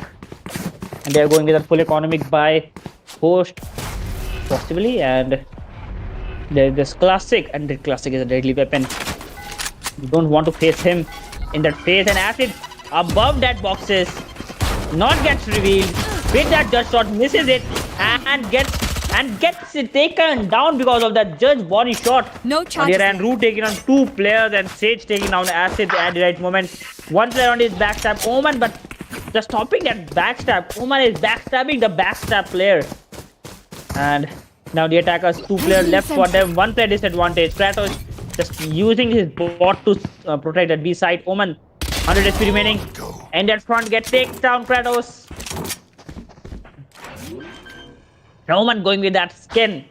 And they are going with a full economic buy post, possibly. And there's this classic, and the classic is a deadly weapon. You don't want to face him in that phase. And Acid above that boxes, not gets revealed. With that judge shot, misses it, and gets it taken down because of that judge body shot. No On the charges. other hand, Root taking on two players, and Sage taking down Acid at the right moment. One player on his backstab, Omen, but just stopping that backstab. Omen is backstabbing the backstab player. And now the attackers, two players left for them, one player disadvantage. Kratos just using his bot to protect that B side. Omen, 100 HP remaining. And that front get takes down Kratos. Omen going with that skin.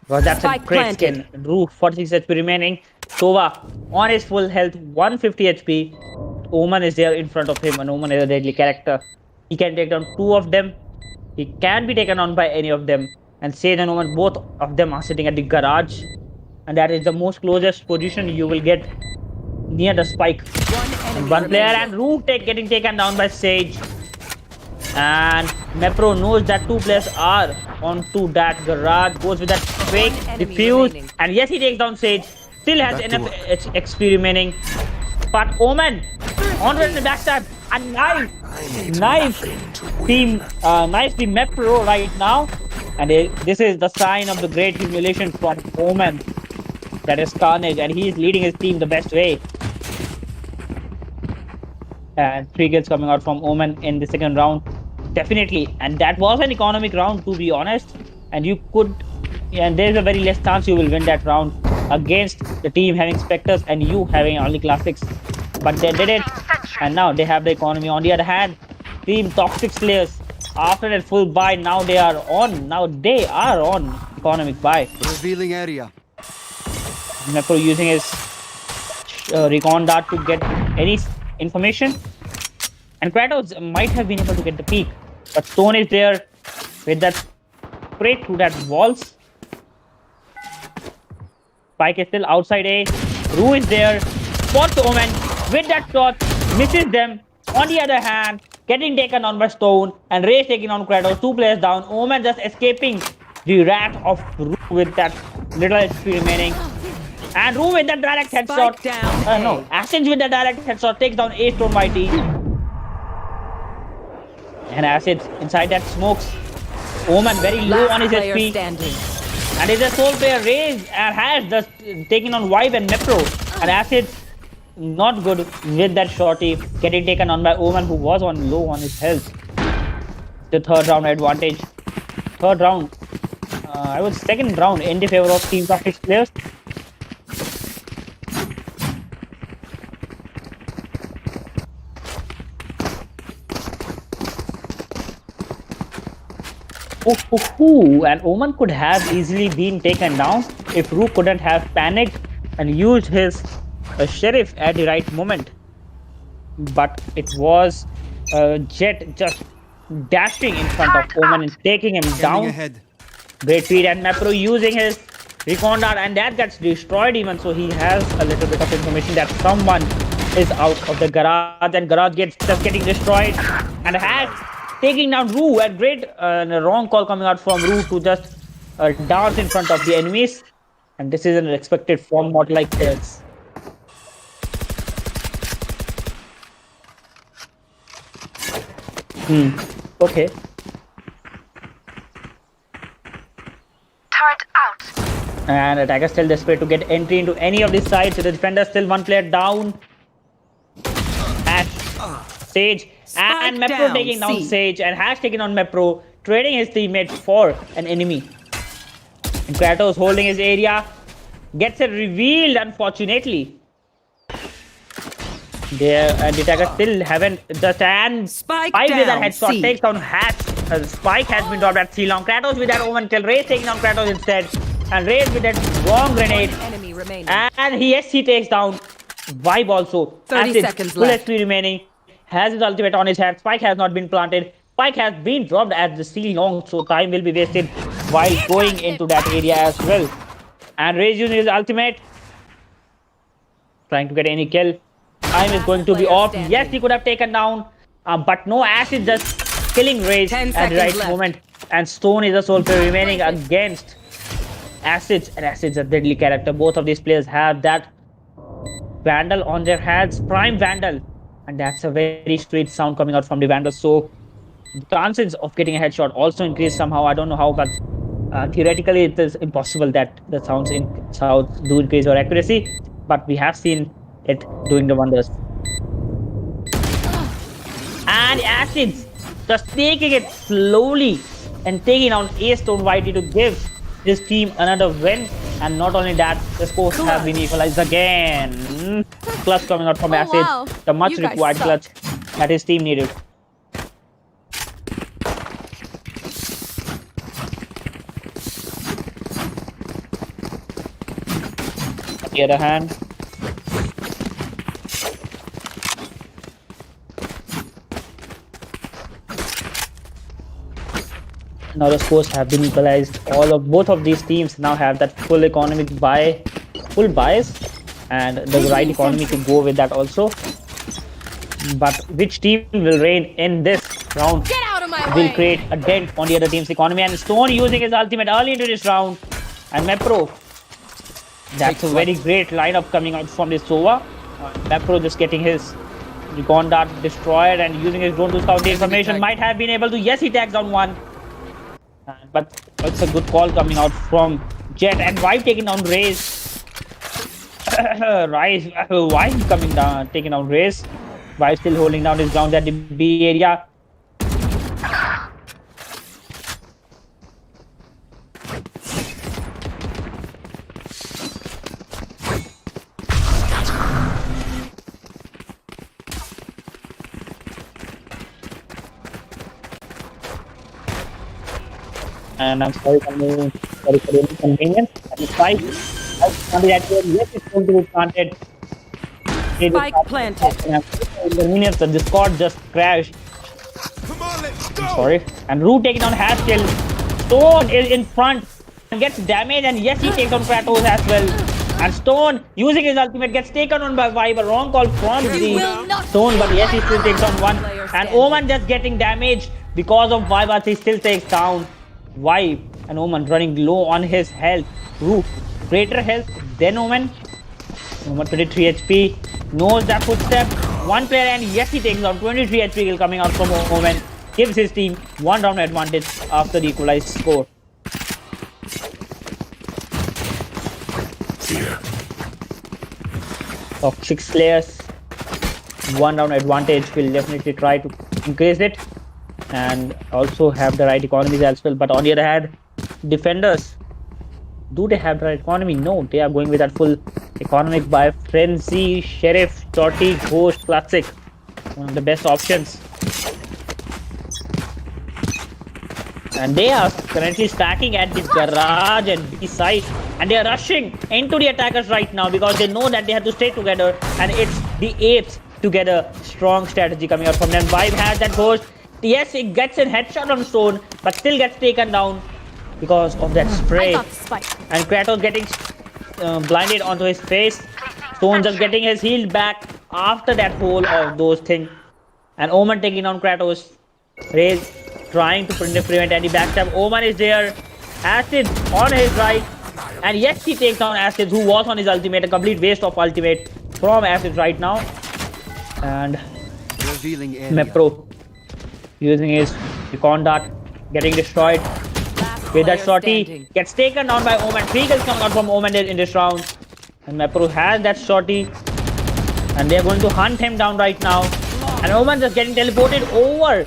Because that's Spike a great planted. skin. Roof, 46 HP remaining. Sova on his full health, 150 HP. Omen is there in front of him, and Omen is a deadly character. He can take down two of them. He can be taken on by any of them. And Sage and Omen, both of them are sitting at the garage. And that is the most closest position you will get near the spike. One player, and Roof getting taken down by Sage. And Mepro knows that two players are onto that garage. Goes with that fake enemy defuse. remaining. And yes, he takes down Sage. Still has enough XP remaining. But Omen on the backstab. And nice team Mepro right now. And this is the sign of the great humiliation from Omen. That is Carnage, and he is leading his team the best way. And 3 kills coming out from Omen in the second round. Definitely. And that was an economic round, to be honest. And you could, and there's a very less chance you will win that round against the team having Spectres and you having only classics. But they did it, and now they have the economy. On the other hand, Team Toxic Slayers, after that full buy, now they are on. Now they are on economic buy. Revealing area. Mepro using his recon dart to get any information. And Kratos might have been able to get the peak. But Stone is there with that spray through that walls. Spike is still outside A. Rue is there. Spots Omen with that shot. Misses them. On the other hand, getting taken on by Stone. And Rage taking on Kratos. 2 players down. Omen just escaping the wrath of Rue with that little HP remaining. And Rue with that direct headshot. Spike down. No, Ascens with the direct headshot takes down A Stone Mighty. And Acid inside that smokes. Omen very low on his player HP. standing. And it's a sole player Raze and has just taken on Vibe and Mepro. And Acid not good with that shorty. Getting taken on by Omen, who was on low on his health. The third round advantage. Third round. I was second round in the favor of Team Toxic players. And Omen could have easily been taken down if Rue couldn't have panicked and used his sheriff at the right moment. But it was Jet just dashing in front of Omen and taking him Scanning down. ahead. Great feed, and Mepro using his recon dart, and that gets destroyed even, so he has a little bit of information that someone is out of the garage, and garage gets just getting destroyed, and has taking down Rue. A great wrong call coming out from Rue to just dance in front of the enemies. And this isn't expected from mod like this. Okay. Turret out. And attacker still desperate to get entry into any of these sides. The defender still one player down. Ash, Sage, and Spike Mepro down, taking down C. Sage, and Hash taking on Mepro, trading his teammate for an enemy. And Kratos holding his area, gets it revealed unfortunately. There, the attacker still haven't just and Spike with that down, headshot C. takes down Hash. Spike has been dropped at C long. Kratos with that Omen kill. Raze taking down Kratos instead, and Raze with that wrong grenade. One enemy remaining. And he takes down Vibe also. 30 Acid, seconds full left. HP remaining. Has his ultimate on his head. Spike has not been planted. Spike has been dropped at the C long, so time will be wasted while going into that area as well. And Raze using his ultimate, trying to get any kill. Time is going to be Player off. standing. Yes, he could have taken down, but no. Ash is just killing Raze 10 at the right seconds left. moment. And Stone is a sole player remaining against Acids. And Acids a deadly character. Both of these players have that Vandal on their heads, Prime Vandal. And that's a very sweet sound coming out from the Vandal. So the chances of getting a headshot also increase somehow. I don't know how, but theoretically it is impossible that the sounds do increase our accuracy. But we have seen it doing the wonders. And Acids just taking it slowly and taking on A Stone Whitey to give this team another win. And not only that, the scores have been equalized again. Clutch coming out from Acids. wow. The much You guys required suck. clutch that his team needed. On the other hand, now the scores have been equalized. Both of these teams now have that full bias, and the right economy to go with that also. But which team will reign in this round Get out of my will way. create a dent on the other team's economy. And Stone using his ultimate early into this round, and Mepro. That's a very great lineup coming out from this Sova. Mepro just getting his recon dart destroyed and using his drone to scout the information. Might have been able to, yes, he tags down one. But it's a good call coming out from Jet, and Vibe taking down Raze. Vibe coming down, taking down Raze. Vibe still holding down his ground at the B area. And I'm sorry for the inconvenience. And Spike, yes, it's going to be planted. Spike planted. Inconvenience, the Discord just crashed. Come on, let's go. I'm sorry. And Root taking on Hash kill. Stone is in front and gets damaged, and yes, he takes on Kratos as well. And Stone, using his ultimate, gets taken on by Vibe. A wrong call from will the not Stone, but yes, he still takes on one. Player And standing. Oman just getting damaged because of Vibe, but he still takes down Vibe. And Oman running low on his health. Root, greater health than Oman. Oman 23 HP. Knows that footstep. One player, and yes, he takes down 23 HP kill coming out from Omen. Gives his team one round advantage after the equalized score. Of 6 players, one round advantage will definitely try to increase it and also have the right economies as well. But on the other hand, defenders, do they have the right economy? No, they are going with that full economic by Frenzy, Sheriff, Shorty, Ghost, Classic. One of the best options. And they are currently stacking at this garage and B side, and they are rushing into the attackers right now because they know that they have to stay together, and it's the apes together. Strong strategy coming out from them. Vibe has that Ghost. Yes, it gets a headshot on Stone, but still gets taken down because of that I spray. got the spike. And Kratos getting blinded onto his face. Stone just getting his healed back after that hole of those things. And Omen taking down Kratos. Raze trying to prevent any backstab. Omen is there. Acid on his right. And yes, he takes down Acid, who was on his ultimate. A complete waste of ultimate from Acid right now. And Revealing area. Mepro using his recon dart, getting destroyed. Last With that player shorty, standing. gets taken down by Omen. 3 kills coming out from Omen in this round. And Mepro has that shorty. And they're going to hunt him down right now. And Omen just getting teleported over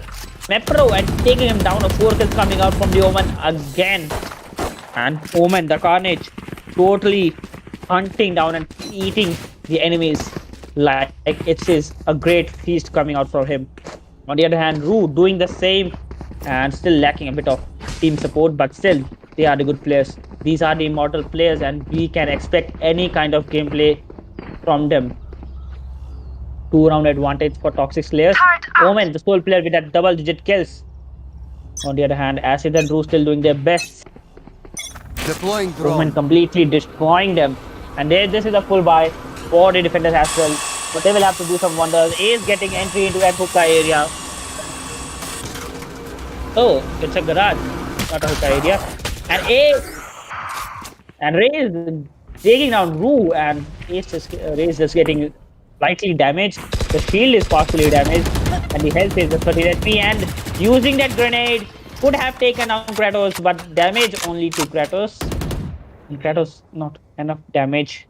Mepro and taking him down. A 4 kills coming out from the Omen again. And Omen, the Carnage, totally hunting down and eating the enemies like it is a great feast coming out from him. On the other hand, Rue doing the same and still lacking a bit of team support, but still they are the good players. These are the Immortal players, and we can expect any kind of gameplay from them. 2-round advantage for Toxic Slayers. Omen, the sole player with that double-digit kills. On the other hand, Acid and Rue still doing their best. Deploying Omen drone. completely destroying them. And this is a full buy for the defenders as well. But they will have to do some wonders. Ace getting entry into that hookah area. Oh, it's a garage, not a hookah area. And Ace and Ray is taking down Rue, and Ray is just getting slightly damaged. The shield is partially damaged, and the health is just 13 HP. And using that grenade could have taken down Kratos, but damage only to Kratos. And Kratos not enough damage.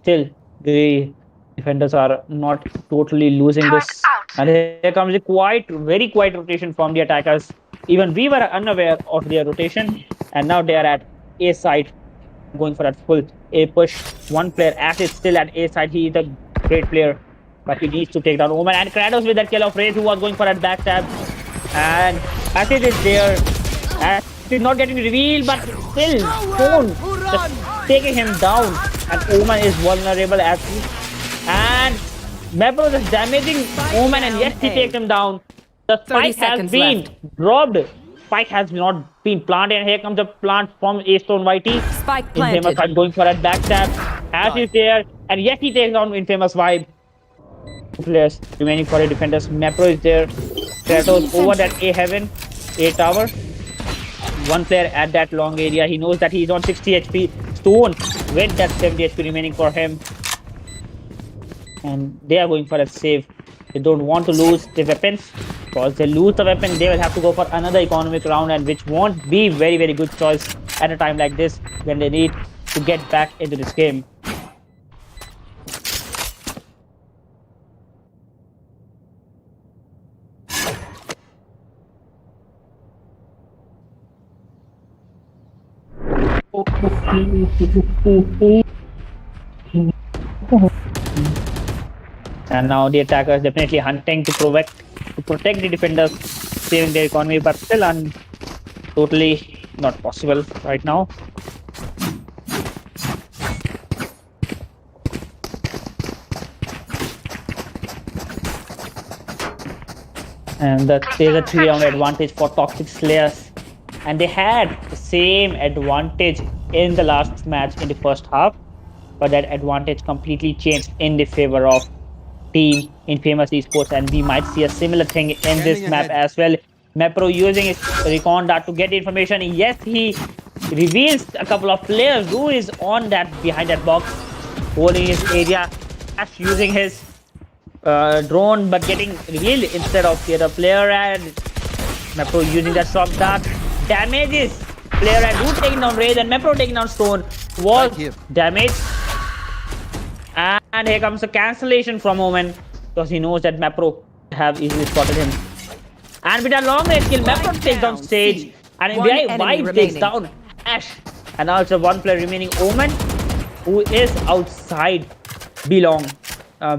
Still, the defenders are not totally losing this. And here comes a very quiet rotation from the attackers. Even we were unaware of their rotation, and now they are at A side, going for that full A push. One player Acid still at A side. He is a great player, but he needs to take down Omen. And Kratos with that kill of Wraith, who was going for that backstab. And Acid is there. Acid not getting revealed, but still Stone just taking him down. And Omen is vulnerable as and Mepro is damaging Omen, and yes, he takes him down. The spike has been dropped. Spike has not been planted, and here comes the plant from A-Stone YT. Spike Infamous planted. going for that backstab. Ash is there, and yes, he takes down Infamous Vibe. Two players remaining for the defenders. Mepro is there. Kratos over that A heaven, A tower. One player at that long area. He knows that he's on 60 HP. Stone with that 70 HP remaining for him. And they are going for a save. They don't want to lose the weapons, because they lose the weapon, they will have to go for another economic round, and which won't be very good choice at a time like this when they need to get back into this game. And now the attackers definitely hunting to protect the defenders, saving their economy, but still totally not possible right now. And there's a 3-round advantage for Toxic Slayers. And they had the same advantage in the last match in the first half, but that advantage completely changed in the favor of Team Infamous eSports, and we might see a similar thing in this map as well. Mepro using his recon dart to get information. Yes, he reveals a couple of players who is on that behind that box, holding his area. Ash using his drone, but getting revealed instead of the other player. And Mepro using that shock dart damages player, and Root taking down Wraith, and Mepro taking down Stone was damaged. And here comes a cancellation from Omen, because he knows that Mepro have easily spotted him. And with a long range kill, Mepro takes down Sage, and Vibe takes down Ash. And now it's a one player remaining, Omen, who is outside B long,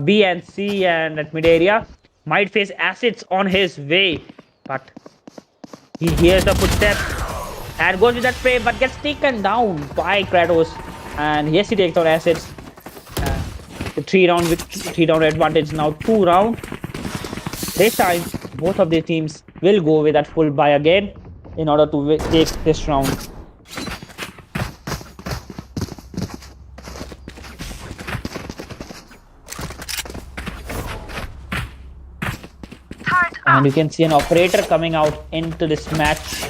B and C, and at mid area. Might face Acids on his way, but he hears the footsteps and goes with that spray, but gets taken down by Kratos. And yes, he takes down Acids. The 3-round advantage, now 2-round. This time, both of the teams will go with that full buy again in order to take this round. And you can see an operator coming out into this match.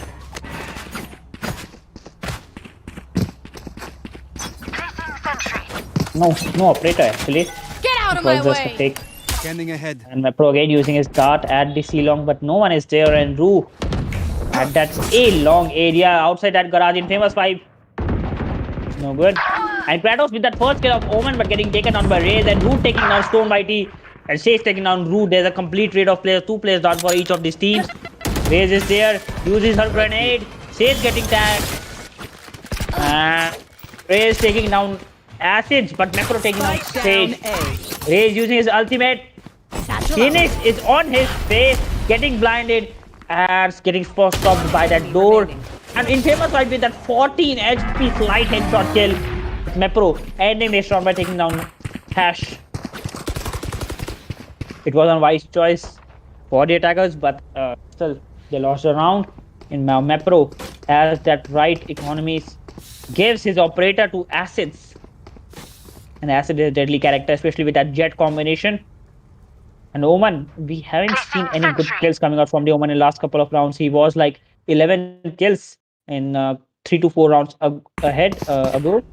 No operator actually. Get out It of my was just a way! fake. Scanning ahead. And Mapro again using his dart at the C-long, but no one is there. And Rue at that A-long area outside that garage in famous 5. No good. And Kratos with that first kill of Omen, but getting taken down by Raze. And Rue taking down Stone by T. And Shay's taking down Rue. There's a complete raid of players. 2 players down for each of these teams. Raze is there. Uses her grenade. Shay's getting tagged. Raze taking down Acids, but Macro taking down Spike Sage. down A. Raze using his ultimate. Phoenix is on his face, getting blinded and getting stopped by that door. And in famous fight with that 14 HP slight headshot kill, Mepro ending this round by taking down Hash. It was a wise choice for the attackers, but still they lost the round. And now Mepro has that right economies, gives his operator to Acids. And Acid is a deadly character, especially with that jet combination. And Oman, we haven't seen any good kills coming out from the Oman in the last couple of rounds. He was like 11 kills in 3 to 4 rounds ahead ago,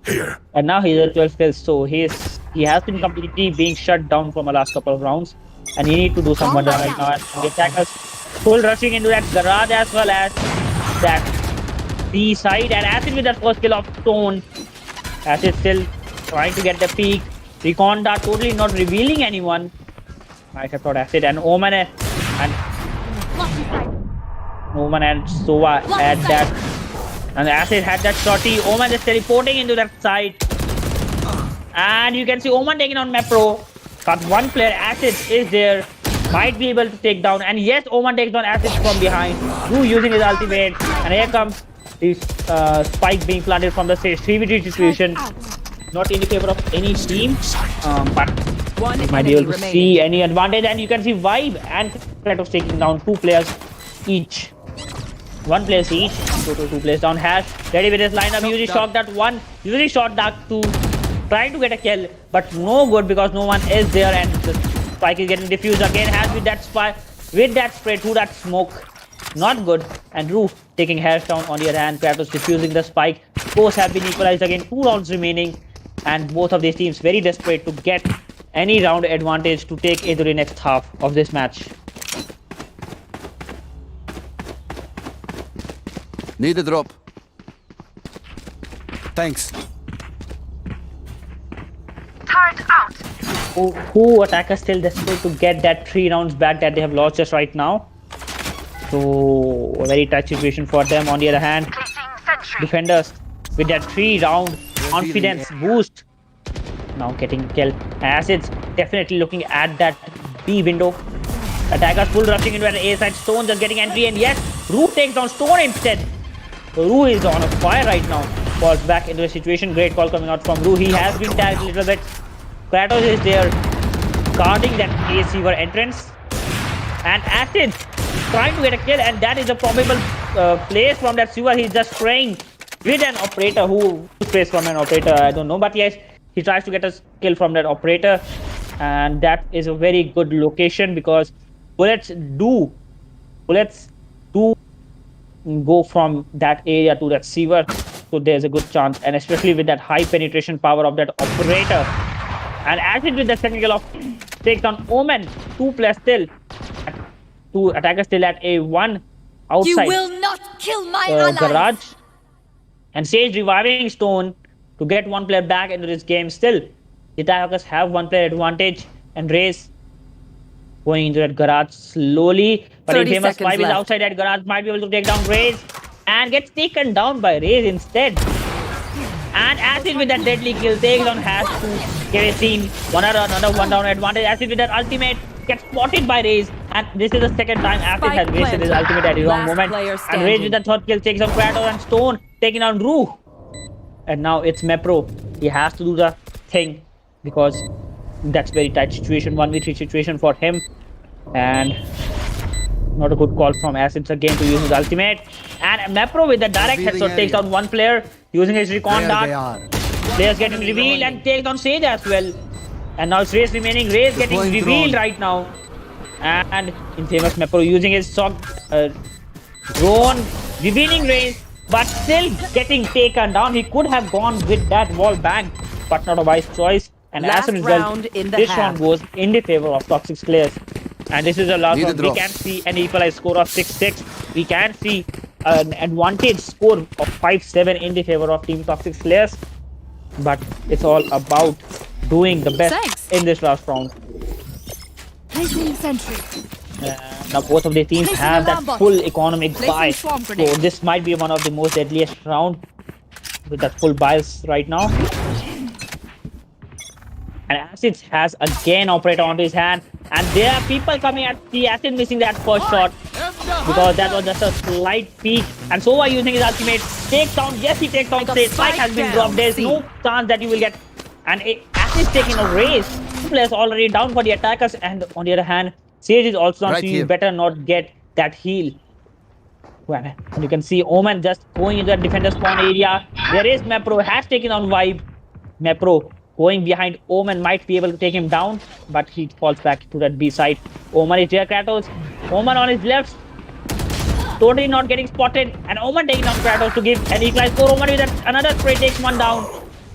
and now he's at 12 kills. So he has been completely being shut down from the last couple of rounds, and he need to do some wonder right now. And the attackers full rushing into that garage as well as that B side, and Acid with that first kill of Stone. Acid still trying to get the peak. Recon Dart totally not revealing anyone. Might have thought Acid and Omen and Sova had that. And Acid had that shorty. Omen is teleporting into that side. And you can see Omen taking on Mepro. But one player, Acid, is there. Might be able to take down. And yes, Omen takes down Acid from behind. Who using his ultimate. And here comes this spike being planted from the stage. 3v3 situation. Not in the favor of any team. But One you might be able to remaining. see any advantage, and you can see Vibe and Kratos taking down 2 players each. 1 player each. Total 2 players down. Hash ready with his lineup. Usually shot that one. Usually shot that 2. Trying to get a kill, but no good because no one is there, and the spike is getting diffused again. Hash with that spy, with that spray through that smoke. Not good. And Roof taking Hash down on the other hand. Kratos diffusing the spike. Scores have been equalized again. 2 rounds remaining, and both of these teams very desperate to get any round advantage to take into the next half of this match. Need a drop. Thanks. Turret out. Who attackers still desperate to get that 3 rounds back that they have lost just right now. So a very tight situation for them. On the other hand, Placing sentry. defenders with that 3-round confidence boost. Now getting killed. Acids definitely looking at that B window. Attackers full rushing into an A side. Stone just getting entry, and yes, Rue takes down Stone instead. So Rue is on a fire right now. Falls back into a situation. Great call coming out from Rue. He has been tagged a little bit. Kratos is there guarding that A Seaver entrance. And Acid trying to get a kill, and that is a probable place from that Seaver. He's just spraying with an operator. Who sprays from an operator? I don't know, but yes, he tries to get a kill from that operator, and that is a very good location because bullets do go from that area to that Seaver, so there's a good chance, and especially with that high penetration power of that operator. And Acid with the second kill of takes down Omen. 2 players still. 2 attackers still at A1 outside. You will not kill my allies! Garage. And Sage reviving Stone to get 1 player back into this game. Still, the attackers have 1 player advantage, and Raze going into that garage slowly. But 30 Infamous seconds 5 is left. outside that garage, might be able to take down Raze and gets taken down by Raze instead. And Acid with that deadly kill takes on Hash to get a scene. Another 1 down advantage. Acid with that ultimate gets spotted by Raze, and this is the second time Acid Spike has wasted his planted. ultimate at the wrong Last moment. player And Raze with standing. the 3rd kill takes on Kratos, and Stone taking down Rue. And now it's Mepro. He has to do the thing because that's very tight situation, 1v3 situation for him. And not a good call from Acids again to use his ultimate. And Mepro with the direct Revealing headshot takes area. down 1 player using his recon There they dart. are. Players getting revealed and takes down Sage as well. And now it's Raze remaining. Raze getting Deploying revealed drone. right now. And Infamous Mepro using his drone, revealing Raze, but still getting taken down. He could have gone with that wall bang. but not a wise choice. And as Last a result, round in the this half. round goes in the favor of Toxic players. And this is the last Need a round. We drop. can see an equalized score of 6-6. We can see an advantage score of 5-7 in the favor of Team Toxic players. But it's all about doing the best Thanks. in this last round. Placing sentry. Now both of the teams Placing have that alarm bot. full economic Placing buy. swarm So grenade. this might be one of the most deadliest round with that full buys right now. And Acid has again operator onto his hand. And there are people coming at the Acid missing that first shot. Because that was just a slight peek. And Sova using his ultimate. Takes down, yes he takes down Sage. Spike has been dropped. There's no chance that you will get. And Acid taking a race. Two players already down for the attackers. And on the other hand, Sage is also down, Right so you here. better not get that heal. And you can see Omen just going into the defender spawn area. There is Mepro, has taken on Vibe. Mepro going behind Omen might be able to take him down, but he falls back to that B side. Omen is there, Kratos. Omen on his left. Totally not getting spotted. And Omen taking down Kratos to give an equalize score. Omen with that another spray takes one down.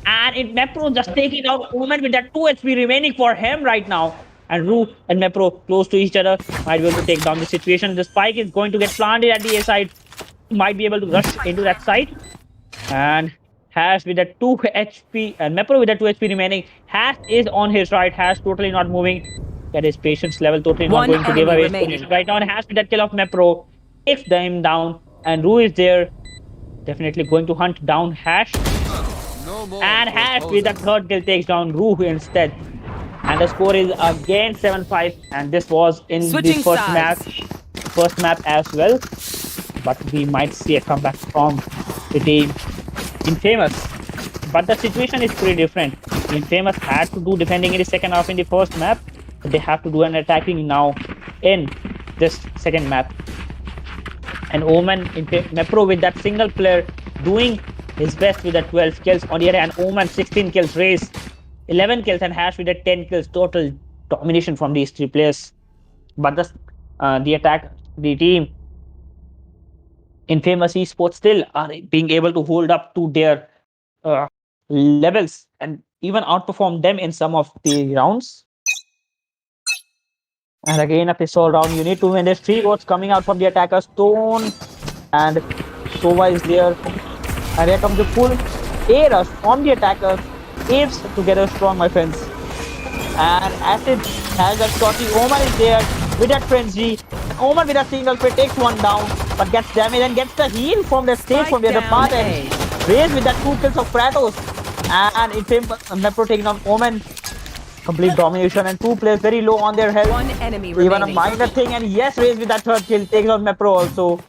And Mepro just taking down Omen with that 2 HP remaining for him right now. And Rue and Mepro close to each other. Might be able to take down the situation. The spike is going to get planted at the A side. Might be able to rush into that side. And Hash with that 2 HP. And Mepro with that 2 HP remaining. Hash is on his right. Hash totally not moving. That is patience level. Totally not One going to give enemy away his remaining. position right now. And Hash with that kill of Mepro. Takes them down. And Rue is there. Definitely going to hunt down Hash. No more. And Hash with that third kill takes down Rue instead. And the score is again 7-5. And this was in Switching the first sides. map as well. But we might see a comeback from the team Infamous. But the situation is pretty different. Infamous had to do defending in the second half in the first map. But they have to do an attacking now in this second map. And Omen, Mepro with that single player doing his best with the 12 kills. On the other hand, Omen 16 kills, Race 11 kills, and Hash with the 10 kills. Total domination from these three players. But the team Infamous eSports still are being able to hold up to their levels and even outperform them in some of the rounds. And again, a pistol round. You need to win. There's 3 votes coming out from the attacker. Stone and Sova is there. And here comes the full A rush from the attackers. Apes together strong, my friends. And Acid has that shotty. Omen is there with that frenzy. Omen with a single spray takes one down, but gets damage and gets the heal from the stage from the other part. And Raze with that 2 kills of Kratos. And Infamous Mepro taking on Omen. Complete domination and 2 players very low on their health. One enemy Even a remaining. minor thing. And yes, Raze with that 3rd kill takes on Mepro also.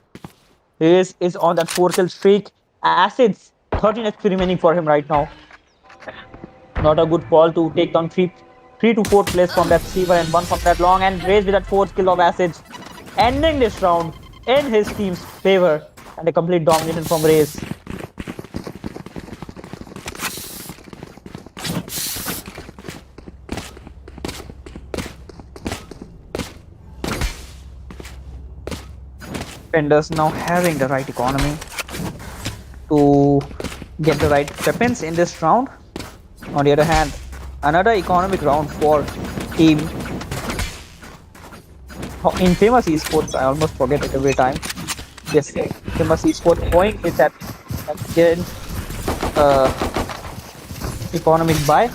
Raze is on that 4 kill streak. Acid's 13 HP remaining for him right now. Not a good call to take down 3 to 4 players from that Seaver and 1 from that long. And Raze with that 4th kill of Acids, ending this round in his team's favor. And a complete domination from Raze. Defenders now having the right economy to get the right weapons in this round. On the other hand, another economic round for team Infamous eSports. I almost forget it every time. Yes, Infamous eSports going with that again economic buy,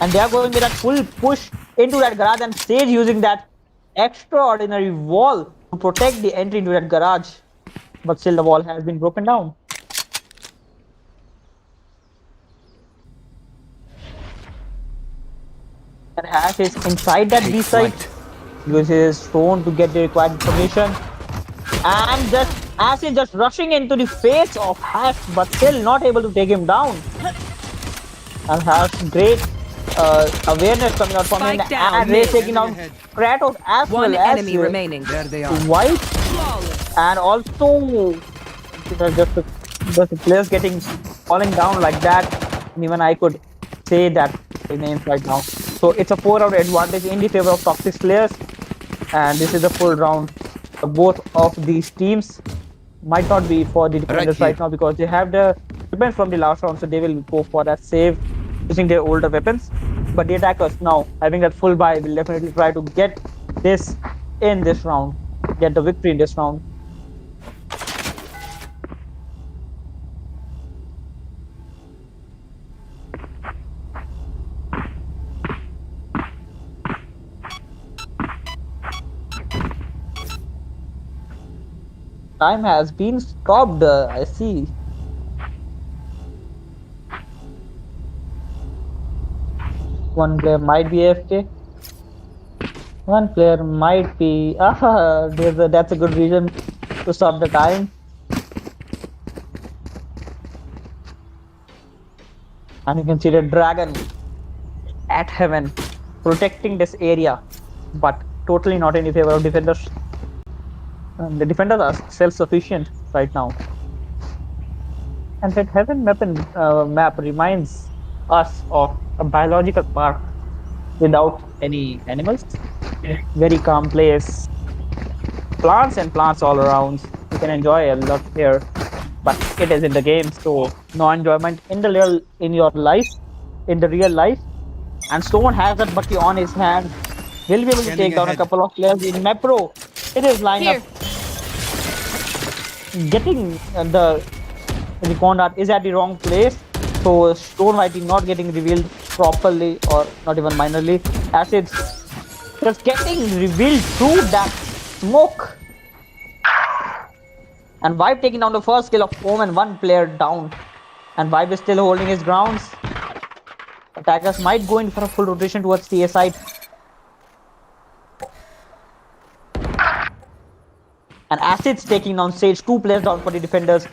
and they are going with that full push into that garage, and Sage using that extraordinary wall to protect the entry into that garage. But still the wall has been broken down. And Hash is inside that B side. Uses his phone to get the required information. And just Acid just rushing into the face of Hash, but still not able to take him down. And Hash, great awareness coming out from him. Spike down And Ray mid. taking down Kratos as One well as enemy remaining. There they are. White. Flawless. And also just the players getting falling down like that. And even I could say that remains right now. So it's a 4-round advantage in the favor of Toxic players. And this is a full round. Both of these teams might not be for the defenders right now because they have the weapons from the last round, so they will go for that save. using their older weapons. But the attackers now having that full buy will definitely try to get this in this round, get the victory in this round. Time has been stopped. I see. One player might be AFK. One player might be. That's a good reason to stop the time. And you can see the dragon at heaven protecting this area, but totally not in favor of defenders. The defenders are self-sufficient right now. And that heaven map reminds us of a biological park without any animals. Very calm place. Plants and plants all around. You can enjoy a lot here, but it is in the game, so no enjoyment in the your life, in the real life. And Stone has that bucky on his hand. Will be able to Scanning take down a ahead. couple of players in Mepro. It is lineup. Getting the recon dart is at the wrong place, so Stone might be not getting revealed properly or not even minorly. Acids just getting revealed through that smoke. And Vibe taking down the first kill of Omen, one player down. And Vibe is still holding his grounds. Attackers might go in for a full rotation towards the A side. And Acid's taking down Sage, two players down for the defenders.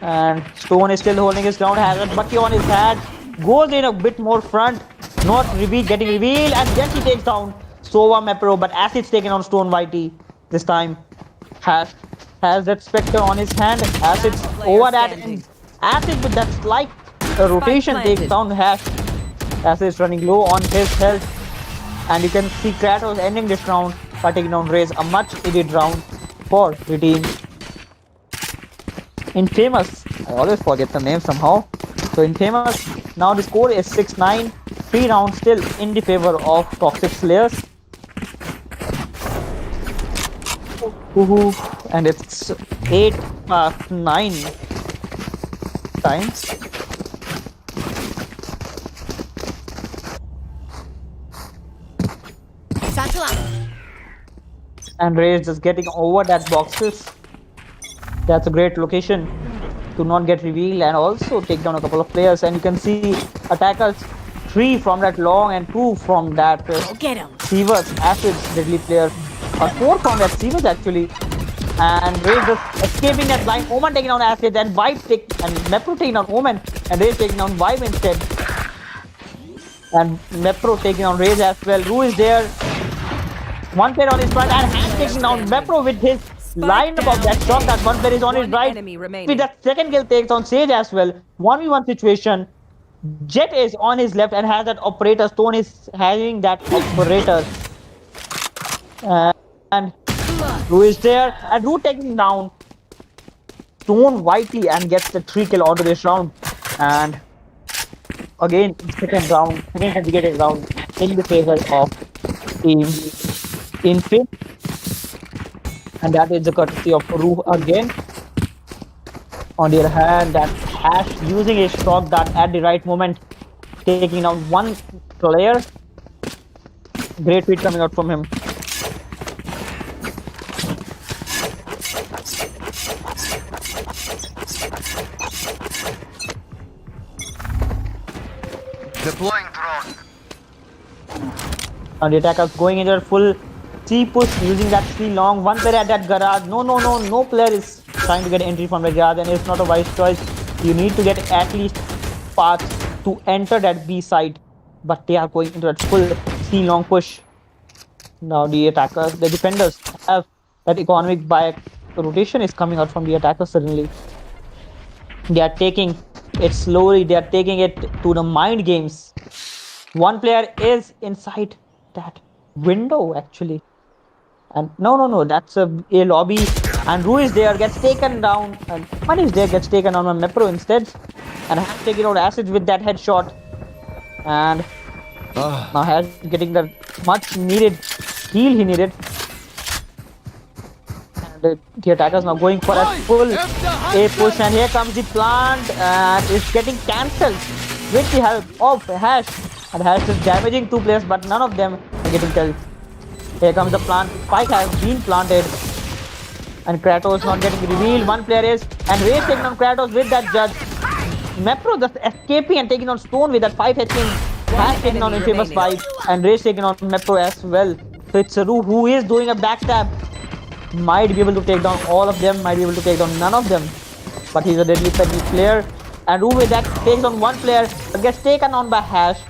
And Stone is still holding his ground, has a bucky on his head, goes in a bit more front, not getting revealed, and then he takes down Sova Mepro, but Acid's taking on Stone YT this time. Has that Spectre on his hand, Acid's over that, and Acid with that slight rotation takes down Hash. Acid's running low on his health, and you can see Kratos ending this round by taking down Raze, a much needed round for the team. Infamous, I always forget the name somehow. So Infamous, now the score is 6-9, 3 rounds still in the favor of Toxic Slayers. And it's 8-9 times. Satchel out. And Ray is just getting over that boxes. That's a great location to not get revealed and also take down a couple of players. And you can see attackers 3 from that long and 2 from that Get him. Seavers, Acid's deadly player. Or 4 from that Seavers actually. And Ray just escaping that line. Omen taking down Acid and Vibe and Mepro taking down Omen. And Ray taking down Vibe instead. And Mepro taking down Raze as well. Ru is there. One player on his front and Hash taking down Mepro with his lineup of that shot. That one player is on his right. With that second kill takes on Sage as well. 1v1 situation. Jet is on his left and has that operator. Stone is having that operator. And Ru is there. And Ru taking down Stone YT and gets the 3 kill onto this round. And again, second consecutive round in the favor of Team Infin. And that is the courtesy of Ru again. On the other hand, that Hash using a shock dart at the right moment, taking down one player. Great feat coming out from him. Deploying drone. And the attackers going into a full C push using that C long. One player at that garage. No player is trying to get entry from the garage, and it's not a wise choice. You need to get at least paths to enter that B side, but they are going into that full C long push. Now the defenders have that economic buy rotation is coming out from the attackers suddenly. They are taking it slowly. They are taking it to the mind games. One player is inside that window actually. And no, that's a lobby. And Ru is there, gets taken down. And one is there, gets taken down on Mepro instead. And has taken out Acid with that headshot. And now Hash getting the much needed heal he needed. And the attackers now going for a full A push, and here comes the plant, and it's getting cancelled with the help of Hash. And Hash is damaging two players, but none of them are getting killed. Here comes the plant. Spike has been planted, and Kratos not getting revealed. One player is, and Rage taking on Kratos with that judge. Mepro just escaping and taking on Stone with that 5 HP. Hash taking on Infamous 5, and Rage taking on Mepro as well. So it's Saru who is doing a backstab. Might be able to take down all of them, might be able to take down none of them. But he's a deadly player. And Ru with that takes on one player, but gets taken on by Hash.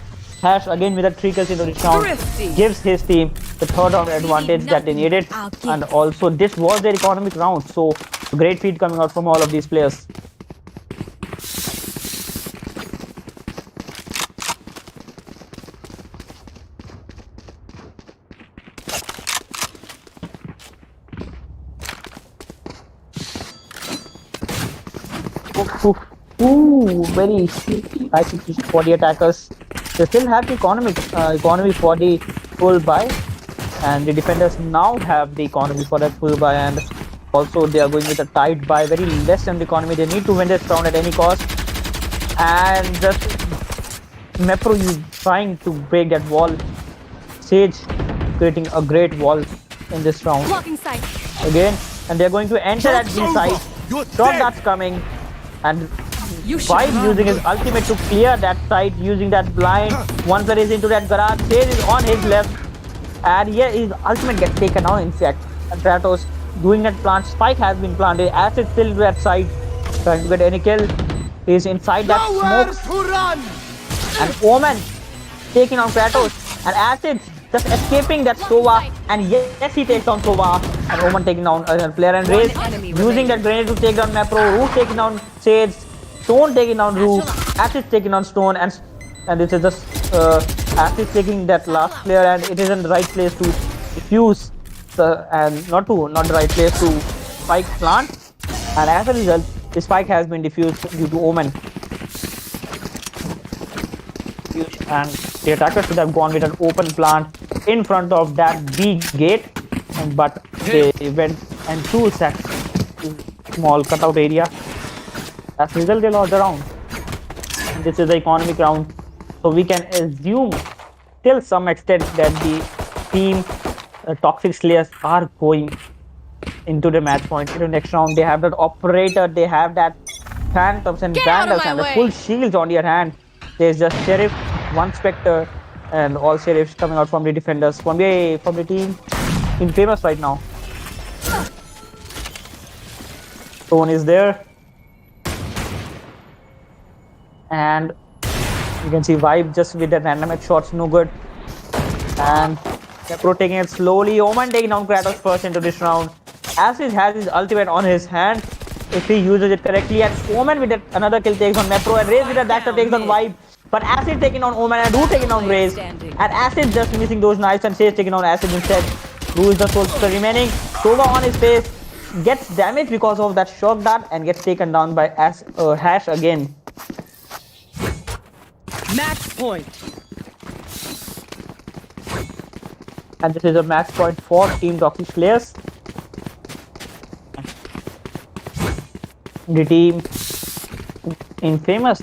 Hash again with a 3 kills into this round, gives his team the third round advantage that they needed. And also this was their economic round, so great feat coming out from all of these players. Ooh, very high for the attackers. They still have the economy for the full buy, and the defenders now have the economy for that full buy, and also they are going with a tight buy, very less than the economy. They need to win this round at any cost, and just Mepro is trying to break that wall. Sage creating a great wall in this round again, and they're going to enter at B side. Shot that's coming, and Vibe using his ultimate to clear that side using that blind. One player is into that garage. Sage is on his left, and here his ultimate gets taken out. In fact, and Kratos doing that plant. Spike has been planted. Acid still to that side, trying to get any kill. He's inside that smoke. And Omen taking on Kratos, and Acid just escaping that Sova, and yes, he takes down Sova, and Omen taking down another player, and Raze using that grenade to take down Mepro. Ru taking down Sage, Stone taking down Ru, Acid taking down Stone, and this is just Acid taking that last player, and it isn't the right place to defuse, and not the right place to spike plant, and as a result, the spike has been defused due to Omen. And the attackers should have gone with an open plant in front of that B gate, but they went and two sacks small cutout area. As a result, they lost the round. And this is the economic round, so we can assume till some extent that the team Toxic Slayers are going into the match point into the next round. They have that operator, they have that Phantoms and Vandals and the full shields on their hand. There's just Sheriff, one Spectre, and all Sheriffs coming out from the defenders from the team Infamous right now. Stone is there, and you can see Vibe just with the random shots, no good. And Mepro taking it slowly. Omen taking down Kratos first into this round. Acid has his ultimate on his hand if he uses it correctly, and Omen with another kill takes on Mepro, and Raze with a backstab takes on Vibe. But Acid taking on Omen, and Ru taking on Raze, and Acid just missing those knives, and Sage taking on Acid instead. Ru is the sole remaining. Sova on his face gets damaged because of that shock dart and gets taken down by Hash again. Match point. And this is a match point for Team Toxic Slayers. The team Infamous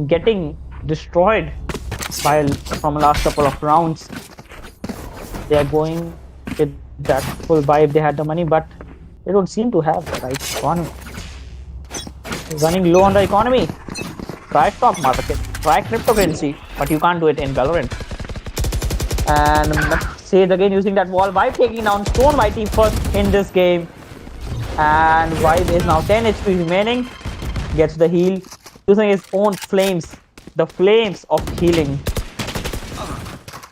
getting destroyed from the last couple of rounds. They are going with that full vibe. They had the money, but they don't seem to have the right economy. Running low on the economy. Try stock market, try cryptocurrency, but you can't do it in Valorant. And Sage again using that wall. Vibe taking down Stone by team first in this game. And Vibe is now 10 HP remaining. Gets the heal using his own flames. The flames of healing.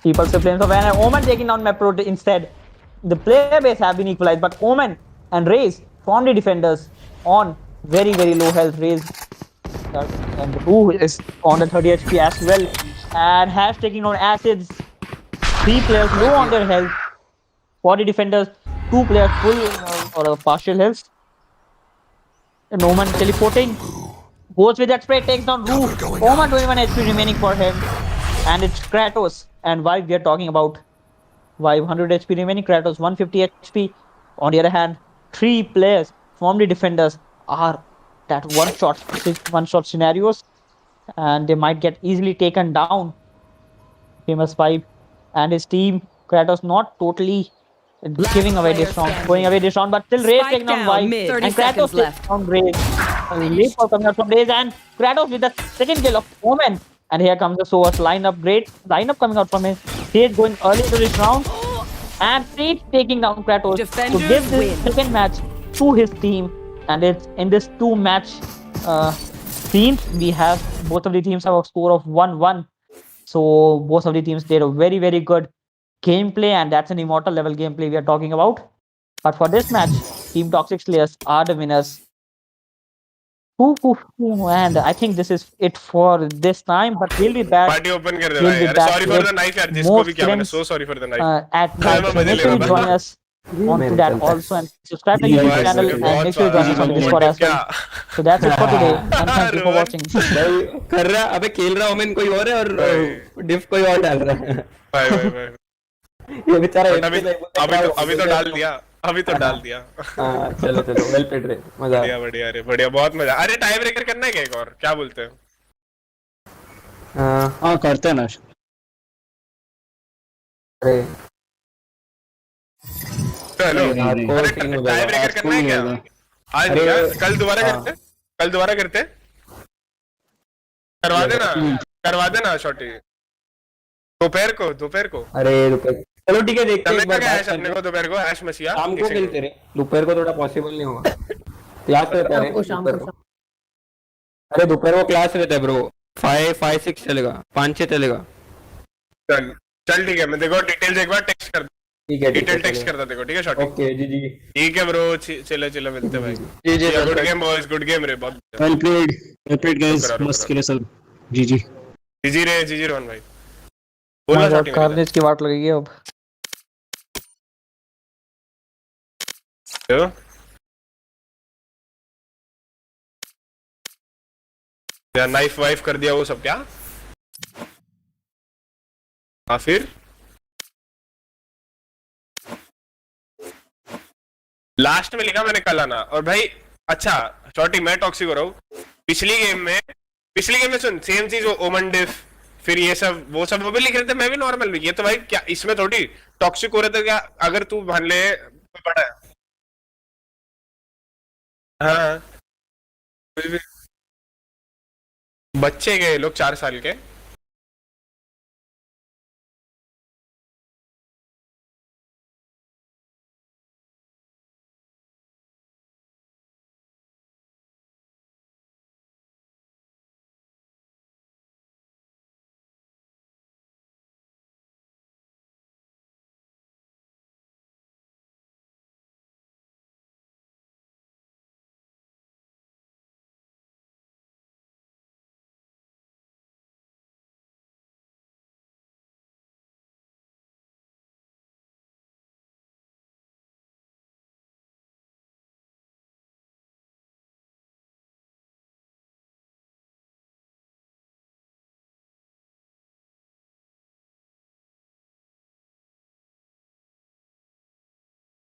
People say flames of and Omen taking down Mepro instead. The player base have been equalized, but Omen and Raze from the defenders on very low health. Raze and who is on the 30 HP as well. And Hash taking on Acids. 3 players low on their health. For the defenders, 2 players full or partial health. And Omen teleporting. Goes with that spray, takes down Roof. Oman 21 HP remaining for him. And it's Kratos. And why we are talking about why 100 HP remaining, Kratos 150 HP. On the other hand, three players from the defenders are that one shot scenarios, and they might get easily taken down. Famous Five and his team, Kratos not totally giving away player this round, standing. going away this round, but still Rage Spike taking down down Vibe, mid. 30 and Kratos seconds taking left. down Rage. Late for coming out from Rage, and Kratos with the second kill of Omen. And here comes the Source lineup, great lineup coming out from him. Rage going early into this round, and Rage taking down Kratos to Defenders give this win. second match to his team. And it's in this two-match scenes, we have both of the teams have a score of 1-1. So both of the teams did a very, very good gameplay, and that's an Immortal level gameplay we are talking about. But for this match, Team Toxic Slayers are the winners. And I think this is it for this time, but we'll be back. Party open कर दे We'll भाई be यार back sorry for with the knife यार जिसको more भी क्या मैंने scrims, so sorry for the knife at night. मैं So मजे make ले sure रहा you था। join us onto that also, and subscribe to the YouTube channel, and make sure you join us on the Discord as well. So that's it for today, and thank you for watching. भाई कर रहा अबे खेल रहा women कोई और है और डिफ कोई और डाल रहा है भाई भाई भाई ये बेचारा बट अभी तो डाल दिया अभी तो डाल दिया हाँ चलो चलो वेल प्लेड रे मजा बढ़िया बढ़िया अरे बढ़िया बहुत मजा अरे टाई ब्रेकर करना है क्या एक और क्या बोलते हैं हाँ करते हैं ना अरे हेलो hardcore अरे scene हो टाई जाएगा, ब्रेकर करना है क्या आज अरे, क्या कल दोबारा हाँ। करते करवा देना शॉटी दोपहर को अरे रुपए चलो ठीक है देखते हैं चलने एक बार का बात ऐश अपने करते को दोपहर को ऐश मसीहा हैं। शाम को खेलते रहे दोपहर को थोड़ा पॉसिबल नहीं होगा क्लास रहता है दोपहर को अरे दोपहर को क्लास रहता है ब्रो 5-6 चलेगा 5-6 चलेगा चल ठीक है मैं देखो डिटेल्स एक बार टेक्स्ट कर ठीक है डिटेल टेक्स्ट करता देखो ठीक है शॉटी ओके जी जी ठीक है ब्रो चले मिलते भाई जी जी good game boys good game रे बहुत वेल प्लेड गाइस मस्त खेले सब जी जी जीजी रोहन भाई बोला शॉटी में कार्नेज की बात लगेगी अब. क्यों? या नाइफ वाइफ कर दिया वो सब क्या हाँ फिर लास्ट में लिखा मैंने कल आना और भाई अच्छा शॉटी मैं टॉक्सिक हो रहा हूँ पिछली गेम में सुन सेम चीज वो ओमन डिफ फिर ये सब वो भी लिख रहे थे मैं भी नॉर्मल भी ये तो भाई क्या इसमें थोड़ी टॉक्सिक हो रहे थे क्या अगर तू मान ले बड़ा है हाँ बच्चे गए लोग 4 साल के